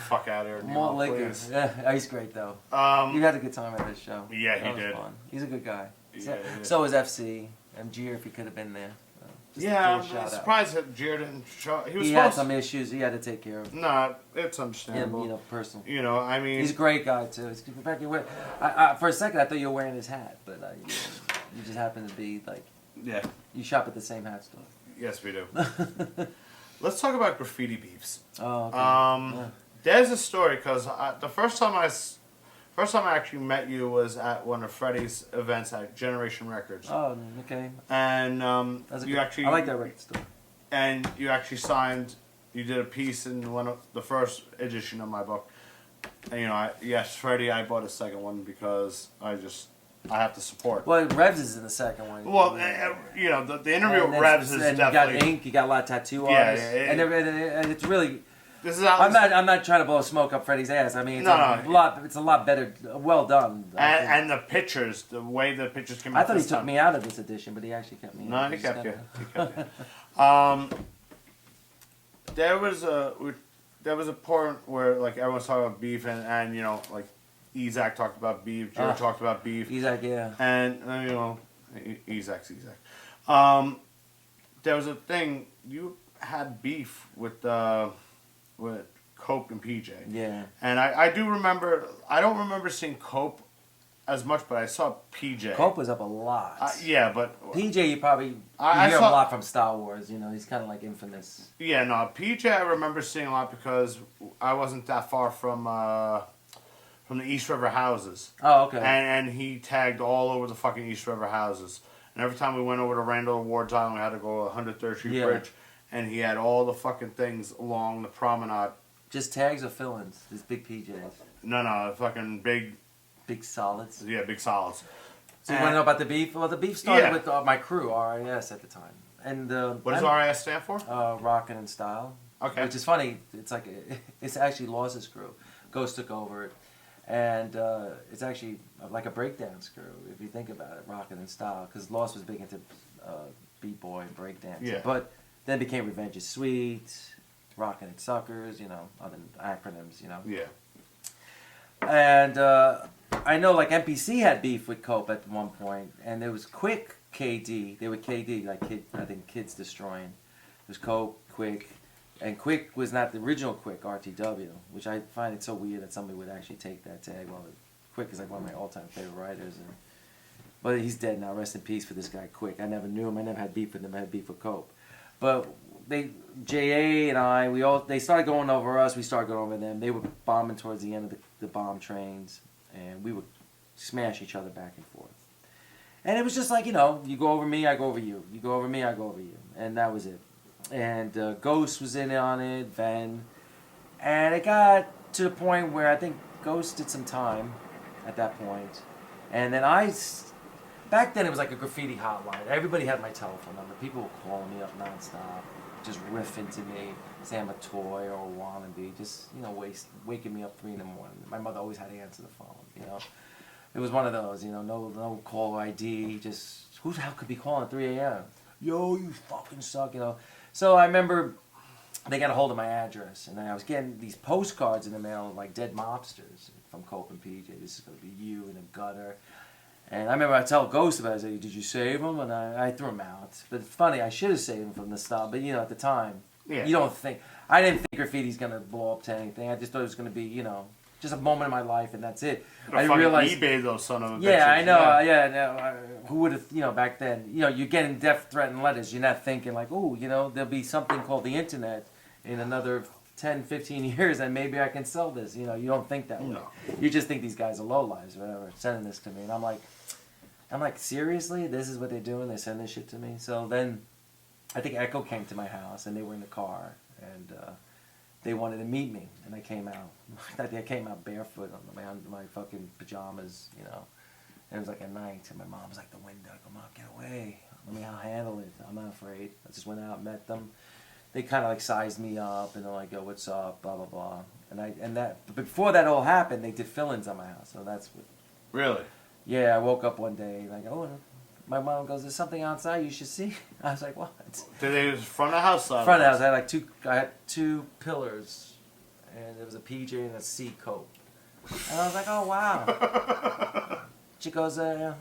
Fuck out of here, Nemo, Malt liquor. please. Yeah, he's great though. You had a good time at this show. Yeah, That he was did. Fun. He's a good guy. So, Yeah, he did. so was FC. MG if he could have been there. Just a Yeah, little I'm shout out. surprised that Jared didn't show. He was He had supposed some issues he had to take care of. Nah, it's Him, understandable. personal. I mean, He's a great guy too. In fact, for a second I thought you were wearing his hat, but you just happen to be like yeah, you shop at the same hat store. yes, we do. Let's talk about graffiti beefs. Oh, okay. Yeah. There's a story because the first time I actually met you was at one of Freddie's events at Generation Records, Oh, okay. and That's a you good, actually I like that record store. and you actually signed. You did a piece in one of the first edition of my book. And, yes, Freddie, I bought a second one because I just I have to support. Well, Revs is in the second one. Well, you know, the interview with Revs is and definitely. You got ink. You got a lot of tattoo Yeah, artists, and it's really. This is how I'm not trying to blow smoke up Freddie's ass. I mean, it's a lot better, well done. And the pictures, the way the pictures came out. I thought he took me out of this edition, but he actually kept me. No, in. he kept you. He kept you. There was a point where like everyone's talking about beef, and you know, like Isaac talked about beef, Joe talked about beef. Isaac, yeah. And you know, Isaac. There was a thing you had beef with Cope and PJ. Yeah. And I do remember. I don't remember seeing Cope as much, but I saw PJ. Cope was up a lot. Yeah, but PJ, you probably I hear him saw, a lot from Star Wars. You know, he's kind of like infamous. Yeah, no, PJ I remember seeing a lot because I wasn't that far from the East River houses. Oh, okay. And he tagged all over the fucking East River houses. And every time we went over to Randall Ward's Island, we had to go 103rd Street Bridge. And he had all the fucking things along the promenade. Just tags or fill-ins? These big PJs? No, fucking big... Big solids? Yeah, big solids. So you want to know about the beef? Well, the beef started with my crew, RIS, at the time. And what does RIS stand for? Rockin' in Style. Okay. Which is funny. It's like it's actually Laws's crew. Ghost took over it. And it's actually like a breakdance crew, if you think about it, Rockin' in Style. Because Laws was big into b-boy and breakdance. Yeah. But then became Revenge is Sweet, Rockin' and Suckers, you know, other acronyms, you know. Yeah. And I know like MPC had beef with Cope at one point, and there was Quick KD. They were KD, like I think Kids Destroying. It was Cope, Quick, and Quick was not the original Quick, RTW, which I find it so weird that somebody would actually take that tag. Well, Quick is like one of my all-time favorite writers, but he's dead now. Rest in peace for this guy, Quick. I never knew him. I never had beef with him. I had beef with Cope. But JA and I, they started going over us. We started going over them. They were bombing towards the end of the bomb trains, and we would smash each other back and forth. And it was just like, you know, you go over me, I go over you. You go over me, I go over you. And that was it. And Ghost was in on it, Ven. And it got to the point where I think Ghost did some time at that point. And then back then it was like a graffiti hotline. Everybody had my telephone number. People were calling me up nonstop, just riffing to me, saying I'm a toy or a wannabe, just, you know, waking me up 3 in the morning. My mother always had to answer the phone, you know. It was one of those, you know, no call ID, just, who the hell could be calling at 3 a.m.? Yo, you fucking suck, you know. So I remember they got a hold of my address, and I was getting these postcards in the mail, like dead mobsters from Cope and PJ. This is going to be you in a gutter. And I remember I tell Ghost about it. I say, did you save them? And I threw them out. But it's funny, I should have saved them from the start. But, you know, at the time, you don't think. I didn't think graffiti's going to blow up to anything. I just thought it was going to be, you know, just a moment in my life, and that's it. I didn't realize. eBay, those son of a bitches. Yeah, I know. Who would have, you know, back then, you know, you're getting death threatened letters. You're not thinking like, oh, you know, there'll be something called the internet in another 10, 15 years, and maybe I can sell this. You know, you don't think that way. No. You just think these guys are lowlives or whatever, sending this to me. And I'm like, seriously? This is what they're doing? They send this shit to me? So then I think Echo came to my house, and they were in the car, and they wanted to meet me, and I came out. I came out barefoot on my fucking pajamas, you know. And it was like at night, and my mom was like, the window, come on, get away. I'll handle it. I'm not afraid. I just went out, met them. They kind of like sized me up, and they're like, yo, what's up, blah, blah, blah. But before that all happened, they did fill-ins on my house, so that's what. Really? Yeah, I woke up one day, like, oh, my mom goes, there's something outside you should see. I was like, what? Did they use front of the house side? Front of the house. I had two pillars, and there was a PJ and a C coat. And I was like, oh, wow. She goes, I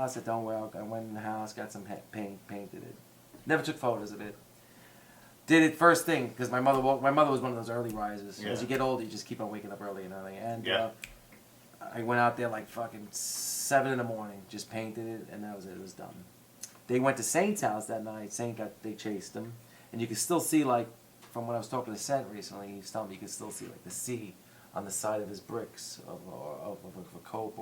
said, don't worry. I went in the house, got some paint, painted it. Never took photos of it. Did it first thing, because my mother was one of those early risers. Yeah. As you get older, you just keep on waking up early and early. And I went out there like fucking 7 in the morning, just painted it, and that was it. It was done. They went to Saint's house that night. They chased him, and you could still see, like, from when I was talking to Sent recently, he was telling me you could still see like the C on the side of his bricks of a Cope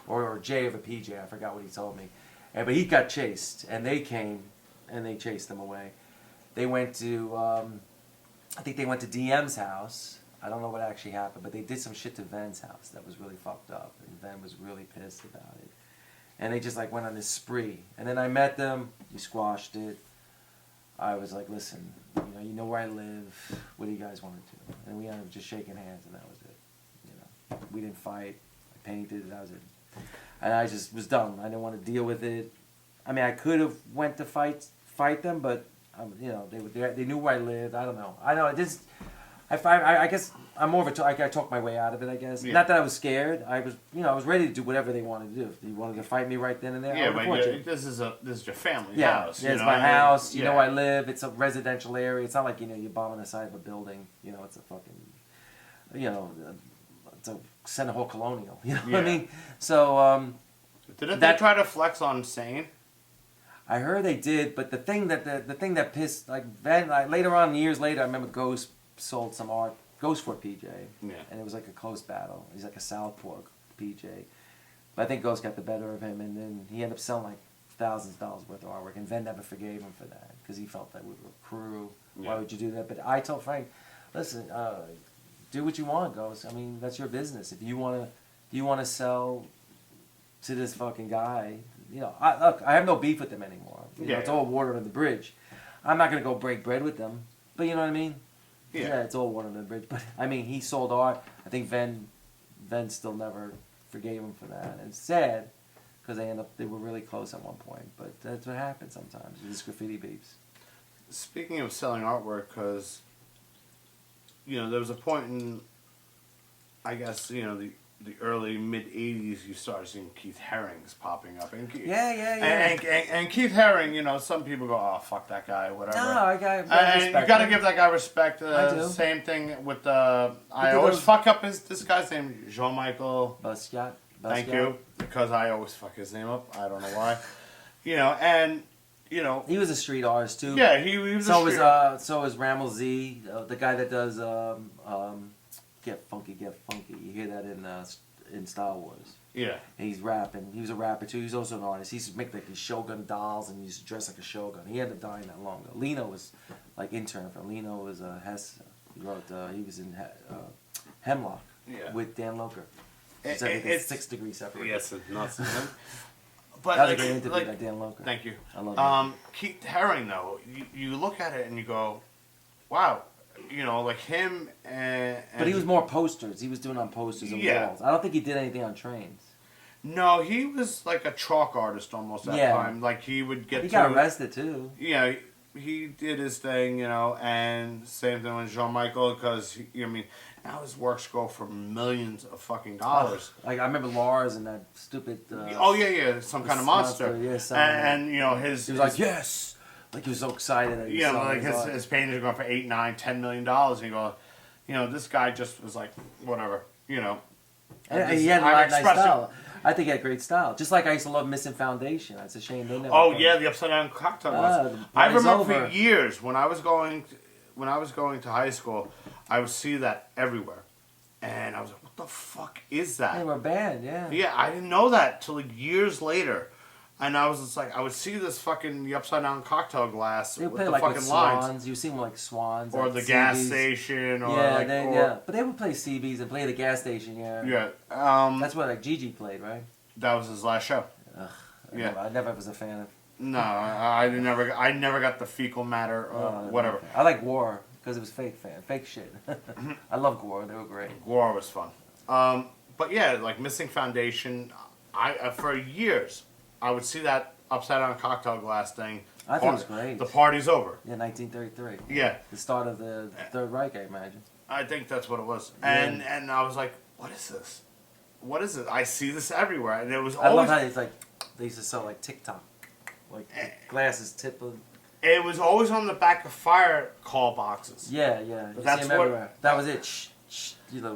or J of a PJ. I forgot what he told me, but he got chased, and they came and they chased him away. They went to I think they went to DM's house. I don't know what actually happened, but they did some shit to Ven's house that was really fucked up, and Ven was really pissed about it. And they just like went on this spree. And then I met them. We squashed it. I was like, listen, you know where I live. What do you guys want to do? And we ended up just shaking hands, and that was it. You know, we didn't fight. I painted. That was it. And I just was done. I didn't want to deal with it. I mean, I could have went to fight them, but you know, they knew where I lived. I don't know. I know it just. I guess I'm more of I talked my way out of it. I guess not that I was scared. I was ready to do whatever they wanted to do. If they wanted to fight me right then and there, Yeah, but this is your family house. Yeah, it's my house. You know, I live. It's a residential area. It's not like you're bombing the side of a building. You know, it's a fucking, it's a Center Hall Colonial. You know what I mean? So didn't they try to flex on Sane? I heard they did, but the thing that pissed Ven, later on, years later, I remember Ghost sold some art. Ghost for PJ, and it was like a close battle. He's like a Southpaw PJ, but I think Ghost got the better of him, and then he ended up selling like thousands of dollars worth of artwork, and Ven never forgave him for that because he felt that we were a crew. Why would you do that? But I told Frank, listen, do what you want, Ghost. I mean, that's your business. If you wanna sell to this fucking guy, I have no beef with them anymore. It's all water under the bridge. I'm not gonna go break bread with them, but you know what I mean. Yeah, it's all water under the bridge. But I mean, he sold art. I think Ven still never forgave him for that. And it's sad because they were really close at one point. But that's what happens sometimes with these graffiti beefs. Speaking of selling artwork, because there was a point in, I guess the early mid '80s, you started seeing Keith Haring's popping up. And And Keith Haring, some people go, oh, fuck that guy, whatever. No, I got and respect. you got to give that guy respect. I do. Same thing with I always fuck up this guy's name, Jean-Michel. Basquiat. Thank you, because I always fuck his name up. I don't know why. He was a street artist too. Yeah, he was. So was Ramel Z, the guy that does Get Funky. You hear that in Star Wars. Yeah. And he's rapping. He was a rapper too. He's also an artist. He used to make like these Shogun dolls, and he used to dress like a Shogun. He ended up dying that long ago. Lino was like intern for Lino was Hess. He wrote. He was in Hemlock with Dan Loker. It's 6 degrees separate. Yes, it's nuts. But that was a great interview by Dan Loker. Thank you. I love it. Keith Haring, though, you look at it and you go, wow. Like him and... But he was more posters. He was doing on posters and walls. I don't think he did anything on trains. No, he was like a chalk artist almost at the time. Like he would get He got arrested too. Yeah, he did his thing, and same thing with Jean-Michel, because, now his works go for millions of fucking dollars. Like, I remember Lars and that stupid... some kind of monster. And his... He was like, yes! Like, he was so excited that he saw his paintings are going for $8, $9, $10 million, and you go, this guy just was like, whatever, And he had a lot of nice style. I think he had great style. Just like I used to love Missing Foundation. It's a shame they never... the upside down cocktail glass. I remember for years when I was going to high school, I would see that everywhere, and I was like, "What the fuck is that?" They were banned, Yeah, I didn't know that till years later, and I was just like, I would see this fucking the upside down cocktail glass they with play the like fucking with lines. Swans. You see them like Swans Or the CBs. gas station, or but they would play CBs and play the gas station. Yeah. That's what like Gigi played, right? That was his last show. Ugh, I I never was a fan of. No, I never got the fecal matter or whatever. Okay. I like War because it was fake shit. I love Gore; they were great. War was fun. But yeah, like Missing Foundation, I for years I would see that upside down cocktail glass thing. I thought it was great. The party's over. Yeah, 1933. Yeah. The start of the Third Reich, I imagine. I think that's what it was. And I was like, what is this? What is it? I see this everywhere. And it was always... I love how it's like, they used to sell like TikTok. Like glasses tip of... It was always on the back of fire call boxes. Yeah. You That's see them everywhere. That was it.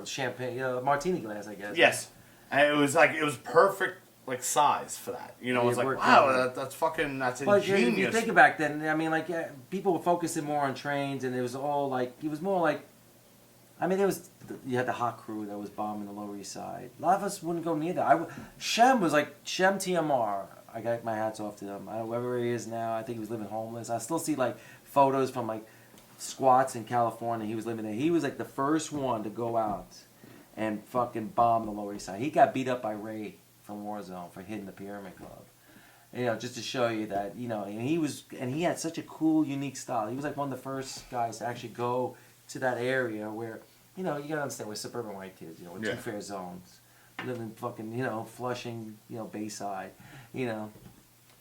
Champagne, martini glass, I guess. Yes. And it was perfect, like, size for that. It was like, wow, that's ingenious. If you think back then, I mean, like, people were focusing more on trains, and it was all like, it was more like, I mean, you had the hot crew that was bombing the Lower East Side. A lot of us wouldn't go near that. Shem was like, Shem TMR. I got my hats off to him. Wherever he is now, I think he was living homeless. I still see like photos from like squats in California. He was living there. He was like the first one to go out and fucking bomb the Lower East Side. He got beat up by Ray from Warzone for hitting the Pyramid Club. You know, just to show you that, you know, and he had such a cool, unique style. He was like one of the first guys to actually go to that area where, you know, you gotta understand, we're suburban white kids, you know, we're Yeah. two fair zones. Live in fucking, you know, Flushing, you know, Bayside, you know.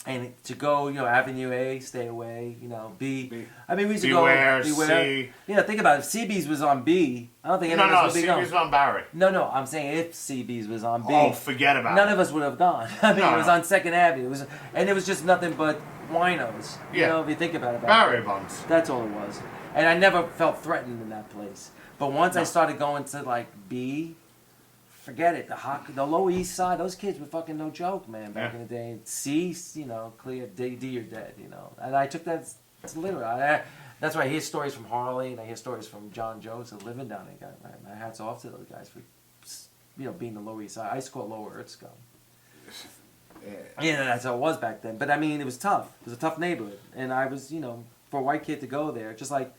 And to go, you know, Avenue A, stay away, you know, B. I mean, we used to Beware, go. C. Yeah, think about it. If CB's was on B, I don't think any No, of us would be CB's going. on Barry. No, I'm saying if CB's was on B. Oh, forget about none it. of us would have gone. I mean, No, it was no. on 2nd Avenue. It was just nothing but winos. You Yeah. know, if you think about it. Barry bums. That's all it was. And I never felt threatened in that place. But once I No. started going to like B, forget it. The Lower East Side, those kids were fucking no joke, man, back Yeah. in the day. C, you know, clear, D, you're dead, you know. And I took that, it's literal. That's why I hear stories from Harley and I hear stories from John Joseph living down there. My hats off to those guys for, you know, being the Lower East Side. I used to call it Lower Earth Scum. Yeah, that's how it was back then. But I mean, it was tough. It was a tough neighborhood. And I was, you know, for a white kid to go there, just like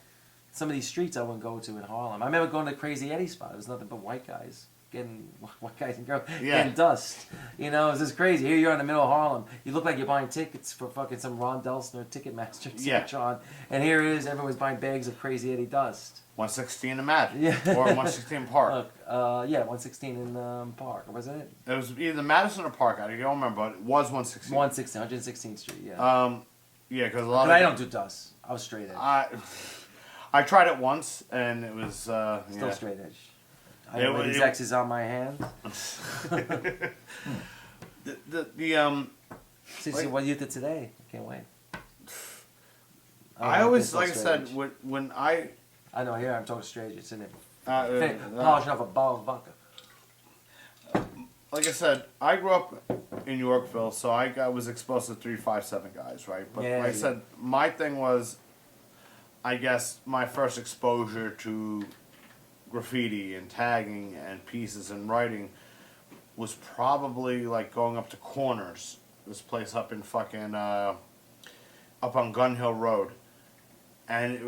some of these streets I wouldn't go to in Harlem. I remember going to Crazy Eddie spot. It was nothing but white guys. Getting white guys and girls getting dust. You know, it's just crazy. Here you're in the middle of Harlem. You look like you're buying tickets for fucking some Ron Delsner Ticketmaster on. And here it is, everyone's buying bags of Crazy Eddie dust. 116 in Mad. Yeah. Or 116 Park. Look, yeah, 116 in Park, wasn't it? It was either Madison or Park. I don't remember, but it was 116. 116th Street, yeah. Yeah, because a lot But of I don't do dust. I was straight edge. I tried it once, and it was Still yeah. straight edge. I have these X's on my hand. See what you did today. I can't wait. I always, like I said, when I know, here I'm talking straight. You're sitting uh, there polishing off a bottle of vodka. like I said, I grew up in Yorkville, so I was exposed to 357 guys, right? But like I said, my thing was, I guess, my first exposure to graffiti and tagging and pieces and writing was probably like going up to Corners, this place up in fucking up on Gun Hill Road, and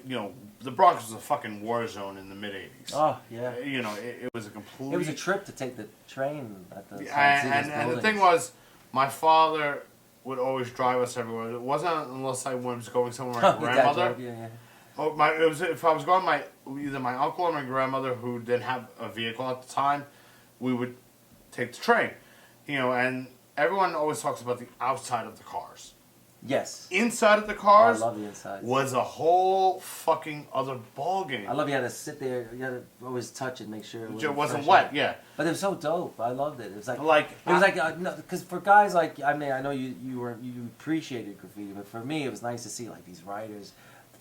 you know, the Bronx was a fucking war zone in the mid '80s. Oh yeah. You know, it was a complete. It was a trip to take the train at the. And the thing was, my father would always drive us everywhere. It wasn't unless I was going somewhere with my grandmother. Yeah. Oh, it was if I was going either my uncle or my grandmother who didn't have a vehicle at the time, we would take the train, you know. And everyone always talks about the outside of the cars. Yes. Inside of the cars I love the inside. was a whole fucking other ball game. I love you had to sit there. You had to always touch it, make sure it wasn't fresh wet. out. Yeah. But it was so dope. I loved it. It was Like no, because for guys like I mean I know you appreciated graffiti, but for me it was nice to see like these writers,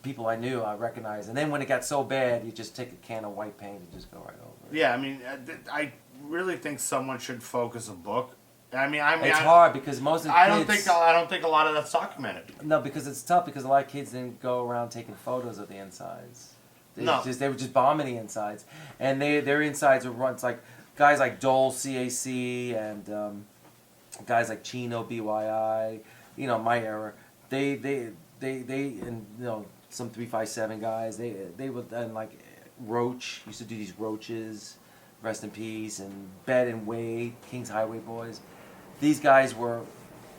people I knew, I recognized, and then when it got so bad, you just take a can of white paint and just go right over it. Yeah, I mean, I really think someone should focus a book. I mean, it's hard because most of the kids. I don't think a lot of that's documented. No, because it's tough because a lot of kids didn't go around taking photos of the insides. They were just bombing the insides, and their insides were run. It's like guys like Dole CAC and guys like Chino BYI. You know, my era. They and you know some 357 guys. They would and like Roach used to do these Roaches, rest in peace, and Bed and Wade, Kings Highway Boys. These guys were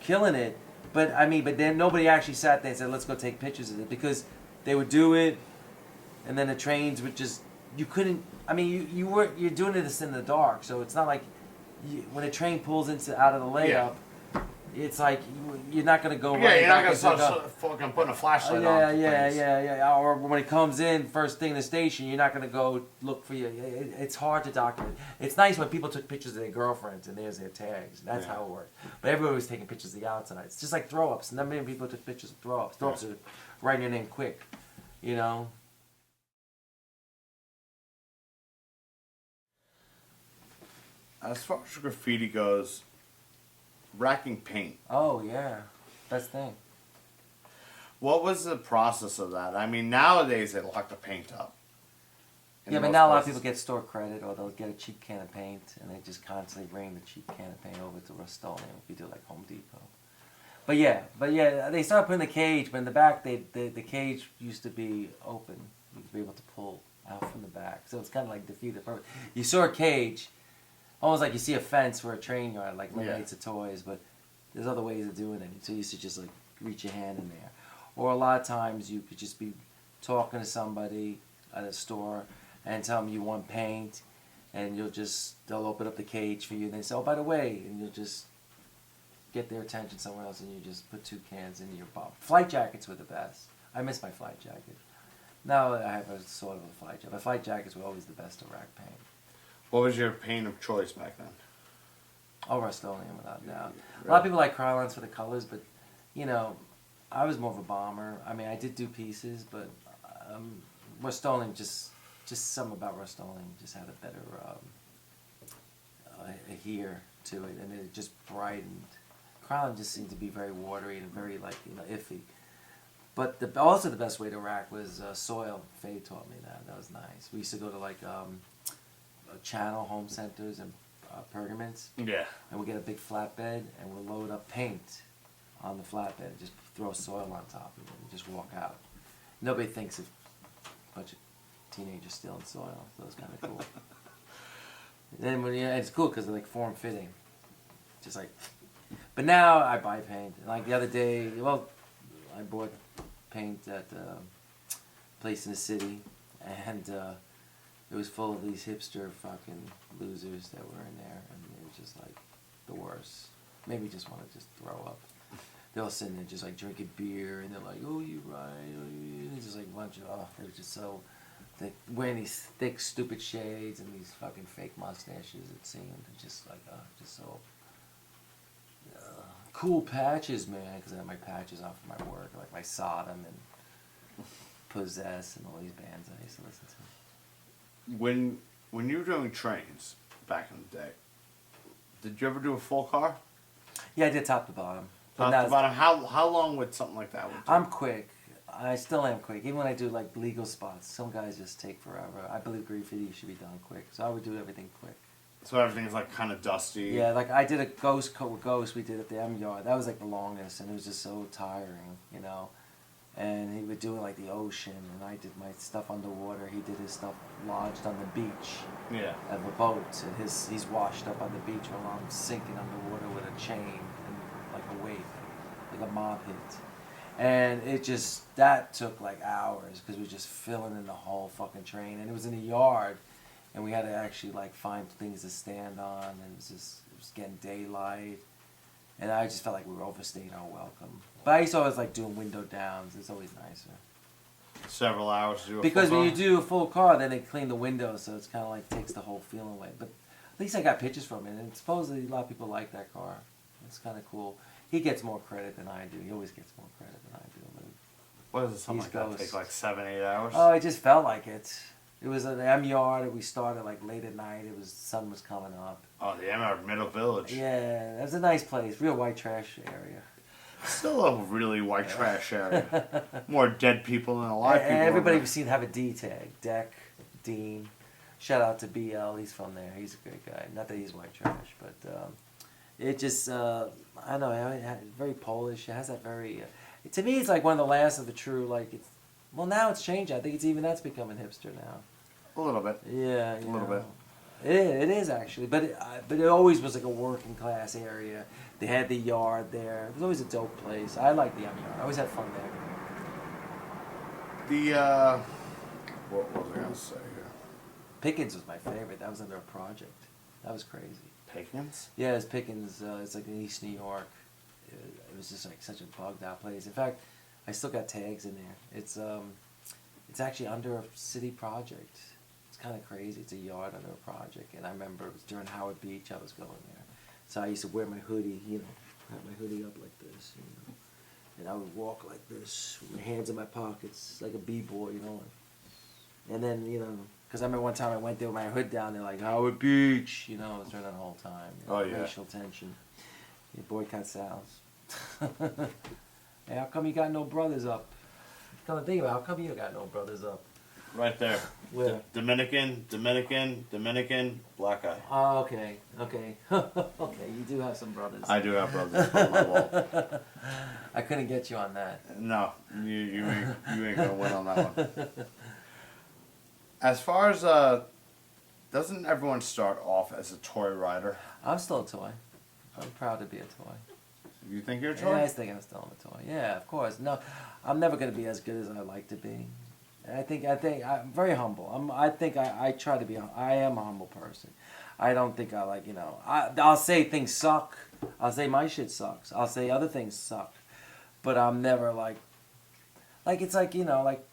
killing it, but then nobody actually sat there and said, let's go take pictures of it, because they would do it, and then the trains would just, you couldn't, you're doing this in the dark, so it's not like, when a train pulls out of the layup, it's like, you're not going to go right you're not back going to start fucking putting a flashlight on. Yeah. Or when it comes in, first thing in the station, you're not going to go look for you. It's hard to document. It's nice when people took pictures of their girlfriends and there's their tags. That's how it worked. But everybody was taking pictures of the outside. It's just like throw-ups. Not many people took pictures of throw-ups. Throw-ups are writing your name quick, you know? As far as graffiti goes, racking paint. Oh, yeah. Best thing. What was the process of that? I mean, nowadays they lock the paint up. Yeah, but now a lot of people get store credit, or they'll get a cheap can of paint, and they just constantly bring the cheap can of paint over to Rust-Oleum if you do like Home Depot. But yeah, they started putting the cage, but in the back, the cage used to be open. You'd be able to pull out from the back, so it's kind of like defeated the purpose. You saw a cage, almost like you see a fence for a train yard, like Limitates of Toys, but there's other ways of doing it. So you used to just like reach your hand in there, or a lot of times you could just be talking to somebody at a store and tell them you want paint, and they'll open up the cage for you, and they say, oh, by the way, and you'll just get their attention somewhere else, and you just put 2 cans into your bottle. Flight jackets were the best. I miss my flight jacket. Now I have a sort of a flight jacket. My flight jackets were always the best to rack paint. What was your paint of choice back then? Oh, Rust-Oleum, without a doubt. A lot of people like Krylons for the colors, but, I was more of a bomber. I mean, I did do pieces, but Rust-Oleum, just something about Rust-Oleum just had a better adhere to it, and it just brightened. Krylon just seemed to be very watery and very, iffy. But also the best way to rack was soil. Faye taught me that. That was nice. We used to go to, channel home centers and pergaments. Yeah. And we'd get a big flatbed, and we'd load up paint on the flatbed and just throw soil on top of it and just walk out. Nobody thinks of a bunch of teenagers stealing soil, so it's kind of cool. And then it's cool because they're like form-fitting. Just like... But now I buy paint. Like the other day, I bought paint at a place in the city, and it was full of these hipster fucking losers that were in there, and they were just like the worst. Made me just want to just throw up. They're all sitting there just like drinking beer, and they're like, oh, you right, oh, you... And it's just like a bunch of, they were just so, they wearing these thick, stupid shades and these fucking fake mustaches, it seemed. Just like, just so cool patches, man, because I had my patches on for my work, like my Sodom and Possess and all these bands I used to listen to. When you were doing trains back in the day, did you ever do a full car? Yeah, I did top to bottom. Top to bottom. How long would something like that would take? I'm quick. I still am quick. Even when I do like legal spots, some guys just take forever. I believe graffiti should be done quick, so I would do everything quick. So everything's like kind of dusty. Yeah, like I did a ghost coat with Ghost. We did at the M Yard. That was like the longest, and it was just so tiring, And he would do it like the ocean, and I did my stuff underwater. He did his stuff lodged on the beach. Yeah. Of a boat, and he's washed up on the beach while I'm sinking underwater with a chain and like a wave, like a mob hit. And that took like hours because we were just filling in the whole fucking train, and it was in a yard. And we had to actually like find things to stand on, and it was getting daylight, and I just felt like we were overstaying our welcome. But I used to always like doing window downs. It's always nicer. Several hours to do a because full when car? you do a full car, then they clean the windows, so it's kind of like takes the whole feeling away. But at least I got pictures from it, and supposedly a lot of people like that car. It's kind of cool. He gets more credit than I do. He always gets more credit than I do. But What does something like that take? Like 7-8 hours? Oh, it just felt like it. It was an M Yard. We started like late at night. Sun was coming up. Oh, the M Yard Middle Village. Yeah, it was a nice place. Real white trash area. Still a really white trash area. More dead people than alive people. Everybody we've seen have a D tag. Deck, Dean. Shout out to BL. He's from there. He's a great guy. Not that he's white trash, but it just I don't know. Very Polish. It has that very. To me, it's like one of the last of the true like. Well, now it's changed. I think that's becoming hipster now. A little bit. Yeah, a little bit. It is actually, but it always was like a working class area. They had the yard there. It was always a dope place. I liked the M Yard. I always had fun there. What was I gonna say here? Pickens was my favorite. That was under a project. That was crazy. Pickens? Yeah, it's Pickens. It's like in East New York. It was just like such a bugged out place. In fact, I still got tags in there. It's actually under a city project. It's kind of crazy. It's a yard under a project. And I remember it was during Howard Beach I was going there. So I used to wear my hoodie, have my hoodie up like this, And I would walk like this, with my hands in my pockets, like a b-boy, And then, because I remember one time I went there with my hood down, they're like, Howard Beach, it was during that whole time. Oh, yeah. Racial tension. Boycott Sal's. Hey, how come you got no brothers up? Come to think about it, how come you got no brothers up? Right there. Where? Dominican, black guy. Oh, okay. Okay. Okay, you do have some brothers. I do have brothers on my wall. I couldn't get you on that. No, you ain't gonna win on that one. As far as doesn't everyone start off as a toy rider? I'm still a toy. I'm proud to be a toy. You think you're a Yeah, toy? I think I'm still a toy. Yeah, of course. No, I'm never going to be as good as I like to be. I think I'm very humble. I try to be. I am a humble person. I don't think I like, I'll say things suck. I'll say my shit sucks. I'll say other things suck. But I'm never like it's like, like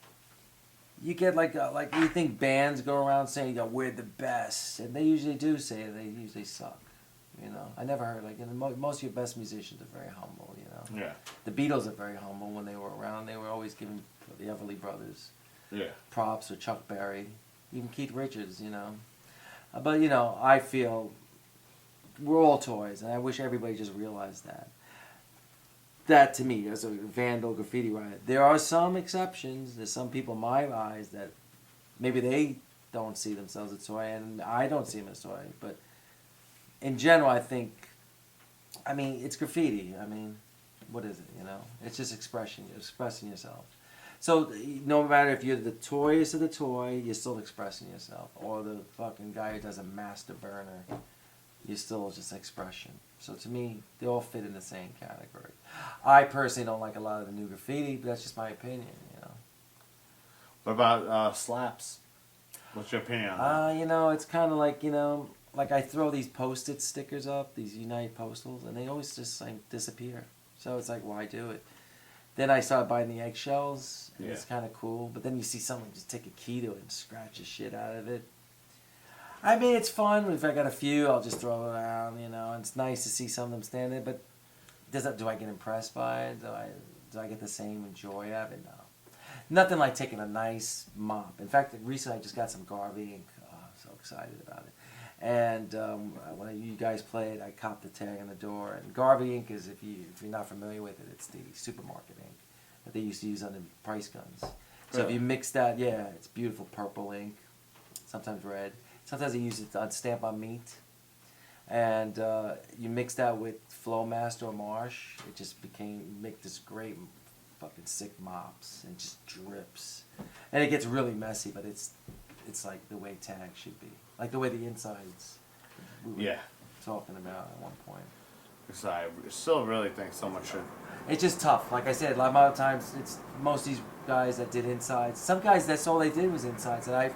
you get like you think bands go around saying, we're the best, and they usually do say they usually suck. I never heard most of your best musicians are very humble. Yeah. The Beatles are very humble when they were around. They were always giving the Everly Brothers props, or Chuck Berry, even Keith Richards. But I feel we're all toys, and I wish everybody just realized that. That to me, as a vandal graffiti writer, there are some exceptions. There's some people in my eyes that maybe they don't see themselves as a toy, and I don't see them as a toy. But in general, I think, it's graffiti. What is it? It's just expressing yourself. So no matter if you're the toyest of the toy, you're still expressing yourself, or the fucking guy who does a master burner, you're still just expression. So to me, they all fit in the same category. I personally don't like a lot of the new graffiti, but that's just my opinion. What about slaps? What's your opinion on that? It's kind of like I throw these Post-it stickers up, these Unite Postals, and they always just disappear. So it's like, why do it? Then I started buying the eggshells, and it's kind of cool. But then you see someone just take a key to it and scratch the shit out of it. It's fun. If I got a few, I'll just throw it around, and it's nice to see some of them stand there. But do I get impressed by it? Do I get the same joy out of it? No. Nothing like taking a nice mop. In fact, recently I just got some Garvey ink. Oh, I'm so excited about it. And when you guys played, I copped the tag on the door. And Garvey ink is, if you're not familiar with it, it's the supermarket ink that they used to use on the price guns. So if you mix that, it's beautiful purple ink, sometimes red. Sometimes I use it on stamp on meat. And you mix that with Flowmaster or Marsh, it just make this great fucking sick mops, and just drips. And it gets really messy, but it's like the way tags should be. Like the way the insides we were talking about at one point. Because I still really think someone should. It's just tough. Like I said, a lot of times it's most of these guys that did insides. Some guys, that's all they did was insides. And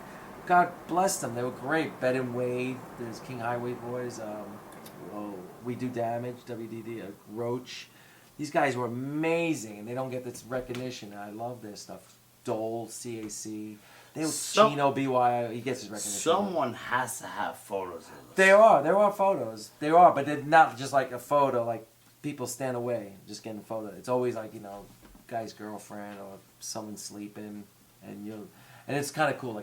God bless them. They were great. Bet and Wade. There's King Highway Boys. We Do Damage. WDD. Roach. These guys were amazing, and they don't get this recognition. And I love their stuff. Dole, CAC. Chino, BY. He gets his recognition. Someone has to have photos of this. There are photos. There are, but they're not just like a photo. Like people stand away just getting a photo. It's always like guy's girlfriend or someone sleeping, and it's kind of cool.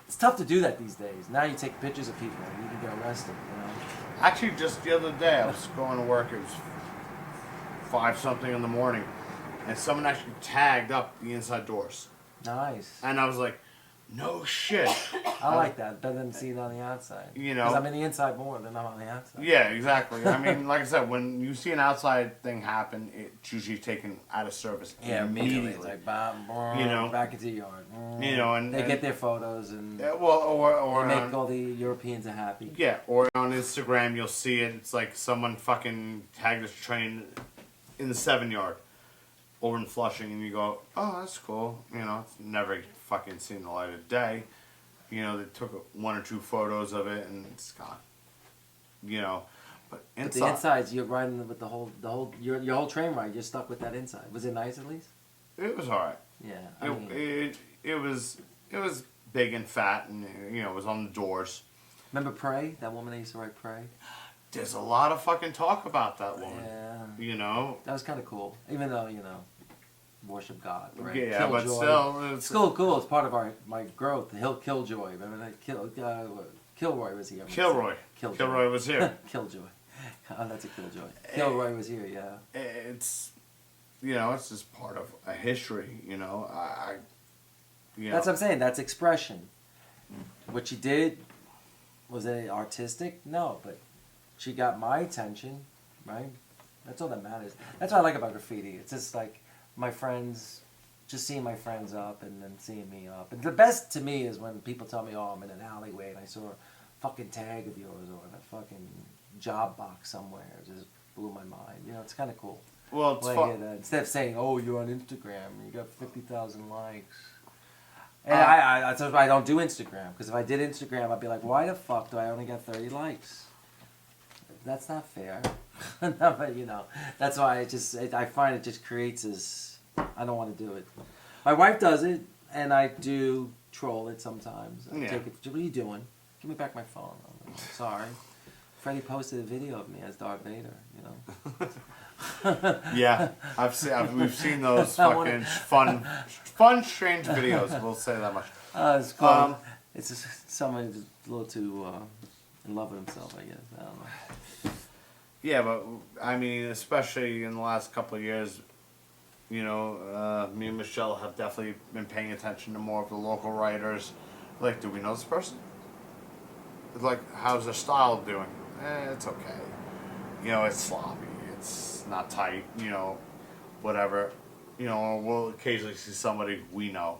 It's tough to do that these days. Now you take pictures of people and you can get arrested. Actually, just the other day, I was going to work. It was 5-something in the morning, and someone actually tagged up the inside doors. Nice. And I was like, no shit. I like that. Better than seeing it on the outside. Because I'm in the inside more than I'm on the outside. Yeah, exactly. Like I said, when you see an outside thing happen, it's usually taken out of service immediately. It's like, back into the yard. And they get their photos, and or they make all the Europeans happy. Yeah, or on Instagram you'll see it. It's like someone fucking tagged a train in the 7-yard over in Flushing, and you go, oh, that's cool. It's never fucking seen the light of day. They took 1 or 2 photos of it, and it's gone. But inside, the insides, you're riding with your whole train ride. You're stuck with that inside. Was it nice at least? It was all right. Yeah, it was big and fat, and it was on the doors. Remember Prey? That woman that used to write Prey. There's a lot of fucking talk about that woman. Yeah. That was kind of cool, even though worship God. Right? Yeah, Killjoy. but still, it's cool. It's part of my growth. The Killjoy. Remember that? Kilroy was here. Kilroy was here. Killjoy. Oh, that's a Killjoy. Kilroy was here. Yeah. It's it's just part of a history. You That's know. what I'm saying. That's expression. What she did, was it artistic? No, but she got my attention, right? That's all that matters. That's what I like about graffiti. It's just like my friends, just seeing my friends up and then seeing me up. And the best to me is when people tell me, oh, I'm in an alleyway and I saw a fucking tag of yours or in a fucking job box somewhere. It just blew my mind. You know, it's kind of cool. Well, it's When I fun. hear that. Instead of saying, oh, you're on Instagram, you got 50,000 likes. And that's why I don't do Instagram. Because if I did Instagram, I'd be like, why the fuck do I only get 30 likes? That's not fair. No, but, you know, that's why I find it just creates this, I don't want to do it. My wife does it, and I do troll it sometimes. I Yeah. take it, what are you doing? Give me back my phone. I'm like, sorry. Freddie posted a video of me as Darth Vader, you know. Yeah, we've seen those I wanna- fucking fun, strange videos. We'll say that much. It's cool. It's just someone who's a little too in love with himself, I guess. I don't know. Yeah, but I mean, especially in the last couple of years, you know, me and Michelle have definitely been paying attention to more of the local writers. Like, do we know this person? It's like, how's their style doing? It's okay. You know, it's sloppy. It's not tight. You know, whatever. You know, we'll occasionally see somebody we know.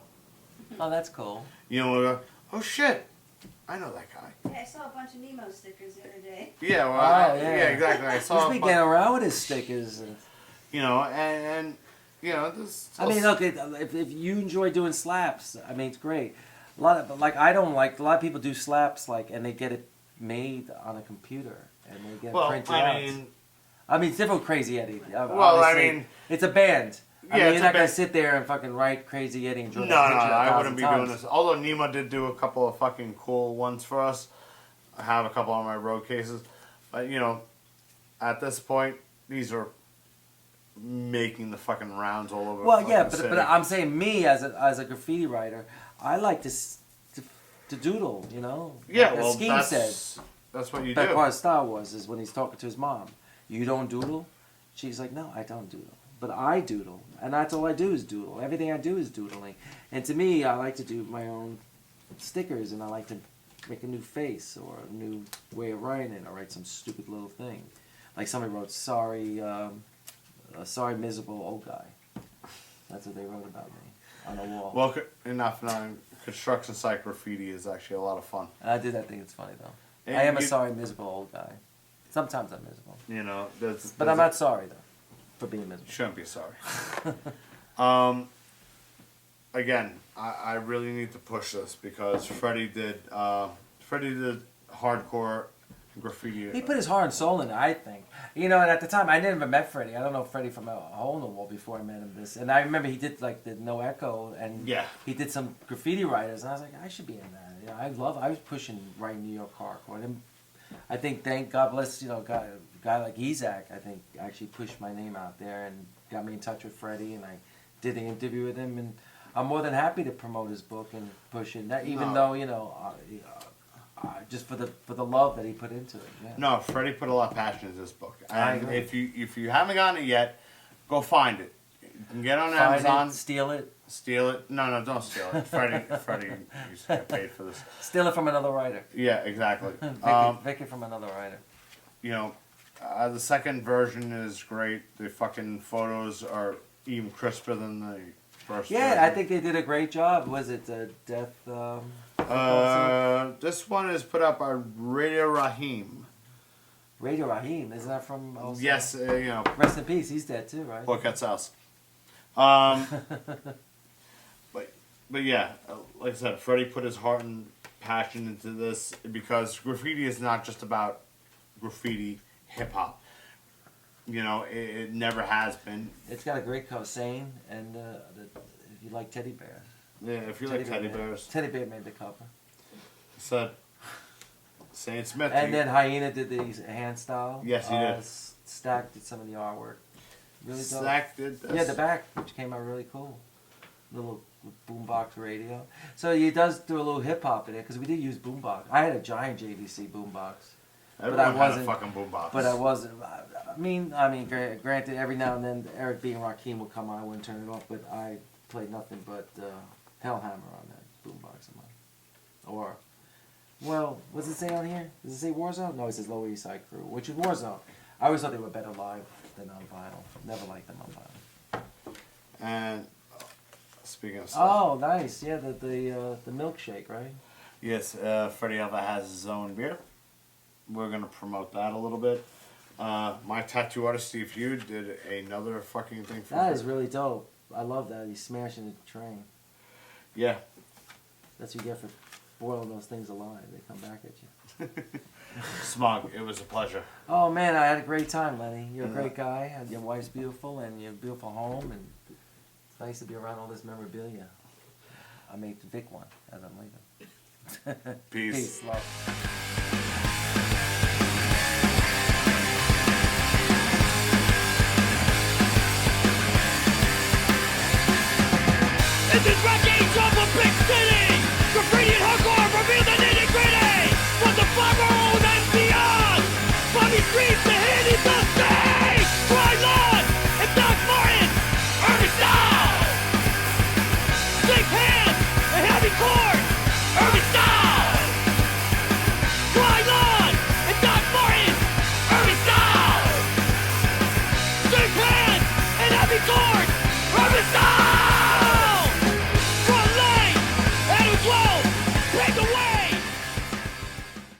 Oh, that's cool. You know, we'll go, oh shit, I know that guy. Yeah, I saw a bunch of Nemo stickers the other day. Yeah, well, Oh, yeah, yeah. exactly. I He's saw. been getting around with his stickers. You know, and you know, this. I mean, look, if you enjoy doing slaps, I mean, it's great. A lot of, like, I don't like, a lot of people do slaps, like, and they get it made on a computer, and they get it printed out. I mean, it's different with Crazy Eddie. Well, I Obviously, mean, it's a band. I yeah, mean, it's you're a not going band. to sit there and fucking write Crazy Eddie and draw No, that no, picture I 1,000 wouldn't be times. doing this. Although Nemo did do a couple of fucking cool ones for us. I have a couple on my road cases. But, you know, at this point, these are making the fucking rounds all over Well, the yeah, fucking but city. I'm saying me as a graffiti writer, I like to doodle, you know? Yeah, Like well, Scheme said. that's what you But do. part of Star Wars is when he's talking to his mom. You don't doodle? She's like, no, I don't doodle. But I doodle. And that's all I do is doodle. Everything I do is doodling. And to me, I like to do my own stickers, and I like to make a new face or a new way of writing it, or write some stupid little thing. Like somebody wrote, sorry, miserable old guy. That's what they wrote about me on the wall. Well, enough known. Construction site graffiti is actually a lot of fun. I think it's funny, though. And I am a you- sorry, miserable old guy. Sometimes I'm miserable. You know, But I'm not sorry, though, for being miserable. You shouldn't be sorry. Again, I really need to push this because Freddie did hardcore graffiti. He put his heart and soul in it, I think. You know, and at the time, I never met Freddie. I don't know Freddie from a hole in the wall before I met him. And I remember he did, like, the No Echo, and Yeah. he did some graffiti writers, and I was like, I should be in that. You know, I was pushing right New York hardcore. And I think, thank God bless, you know, a guy like Isaac, I think, actually pushed my name out there and got me in touch with Freddie, and I did the interview with him, and I'm more than happy to promote his book and push it. Even though, you know, just for the love that he put into it. Yeah. No, Freddie put a lot of passion into this book. I And agree. if you haven't gotten it yet, go find it. You can get it on Find Amazon. it, steal it. Steal it. No, don't steal it. Freddie used to get paid for this. Steal it from another writer. Yeah, exactly. Vic it from another writer. You know, the second version is great. The fucking photos are even crisper than the first. Yeah, version. I think they did a great job. Was it Death? This one is put up by Radio Raheem. Radio Raheem, isn't that from? Also? Yes, you know, Rest in peace. He's dead too, right? Porcat's house. But yeah, like I said, Freddie put his heart and passion into this because graffiti is not just about graffiti hip hop. You know, it never has been. It's got a great cover, Sane, and if you like teddy bears. Yeah, if you like teddy Bear bears, Teddy Bear made the cover. said Saint Smith. And then Hyena did the hand style. Yes, he did. Stack did some of the artwork. Really dope. Zach did this. Yeah, the back, which came out really cool. Little boombox radio. So he does do a little hip hop in it because we did use boombox. I had a giant JVC boombox, Everyone I had a wasn't- fucking boombox. but I wasn't. I mean, granted, every now and then Eric B and Rakim would come on. I wouldn't turn it off, but I played nothing but Hellhammer on that boombox of mine. Or, well, what's it say on here? Does it say Warzone? No, it says Lower East Side Crew, which is Warzone. I always thought they were better live than on vinyl. Never liked them on vinyl. And speaking of stuff, Oh, nice. Yeah, the milkshake, right? yes, Freddie Alva has his own beer. We're gonna promote that a little bit. My tattoo artist Steve Hugh did another fucking thing for That me. is really dope. I love that. He's smashing the train. Yeah. That's what you get for boiling those things alive. They come back at you. Smog, it was a pleasure. Oh man, I had a great time, Lenny. You're a great guy, and your wife's beautiful, and you have a beautiful home, and it's nice to be around all this memorabilia. I made Vic one as I'm leaving. Peace. Peace, love. This is Rocky's of a big city.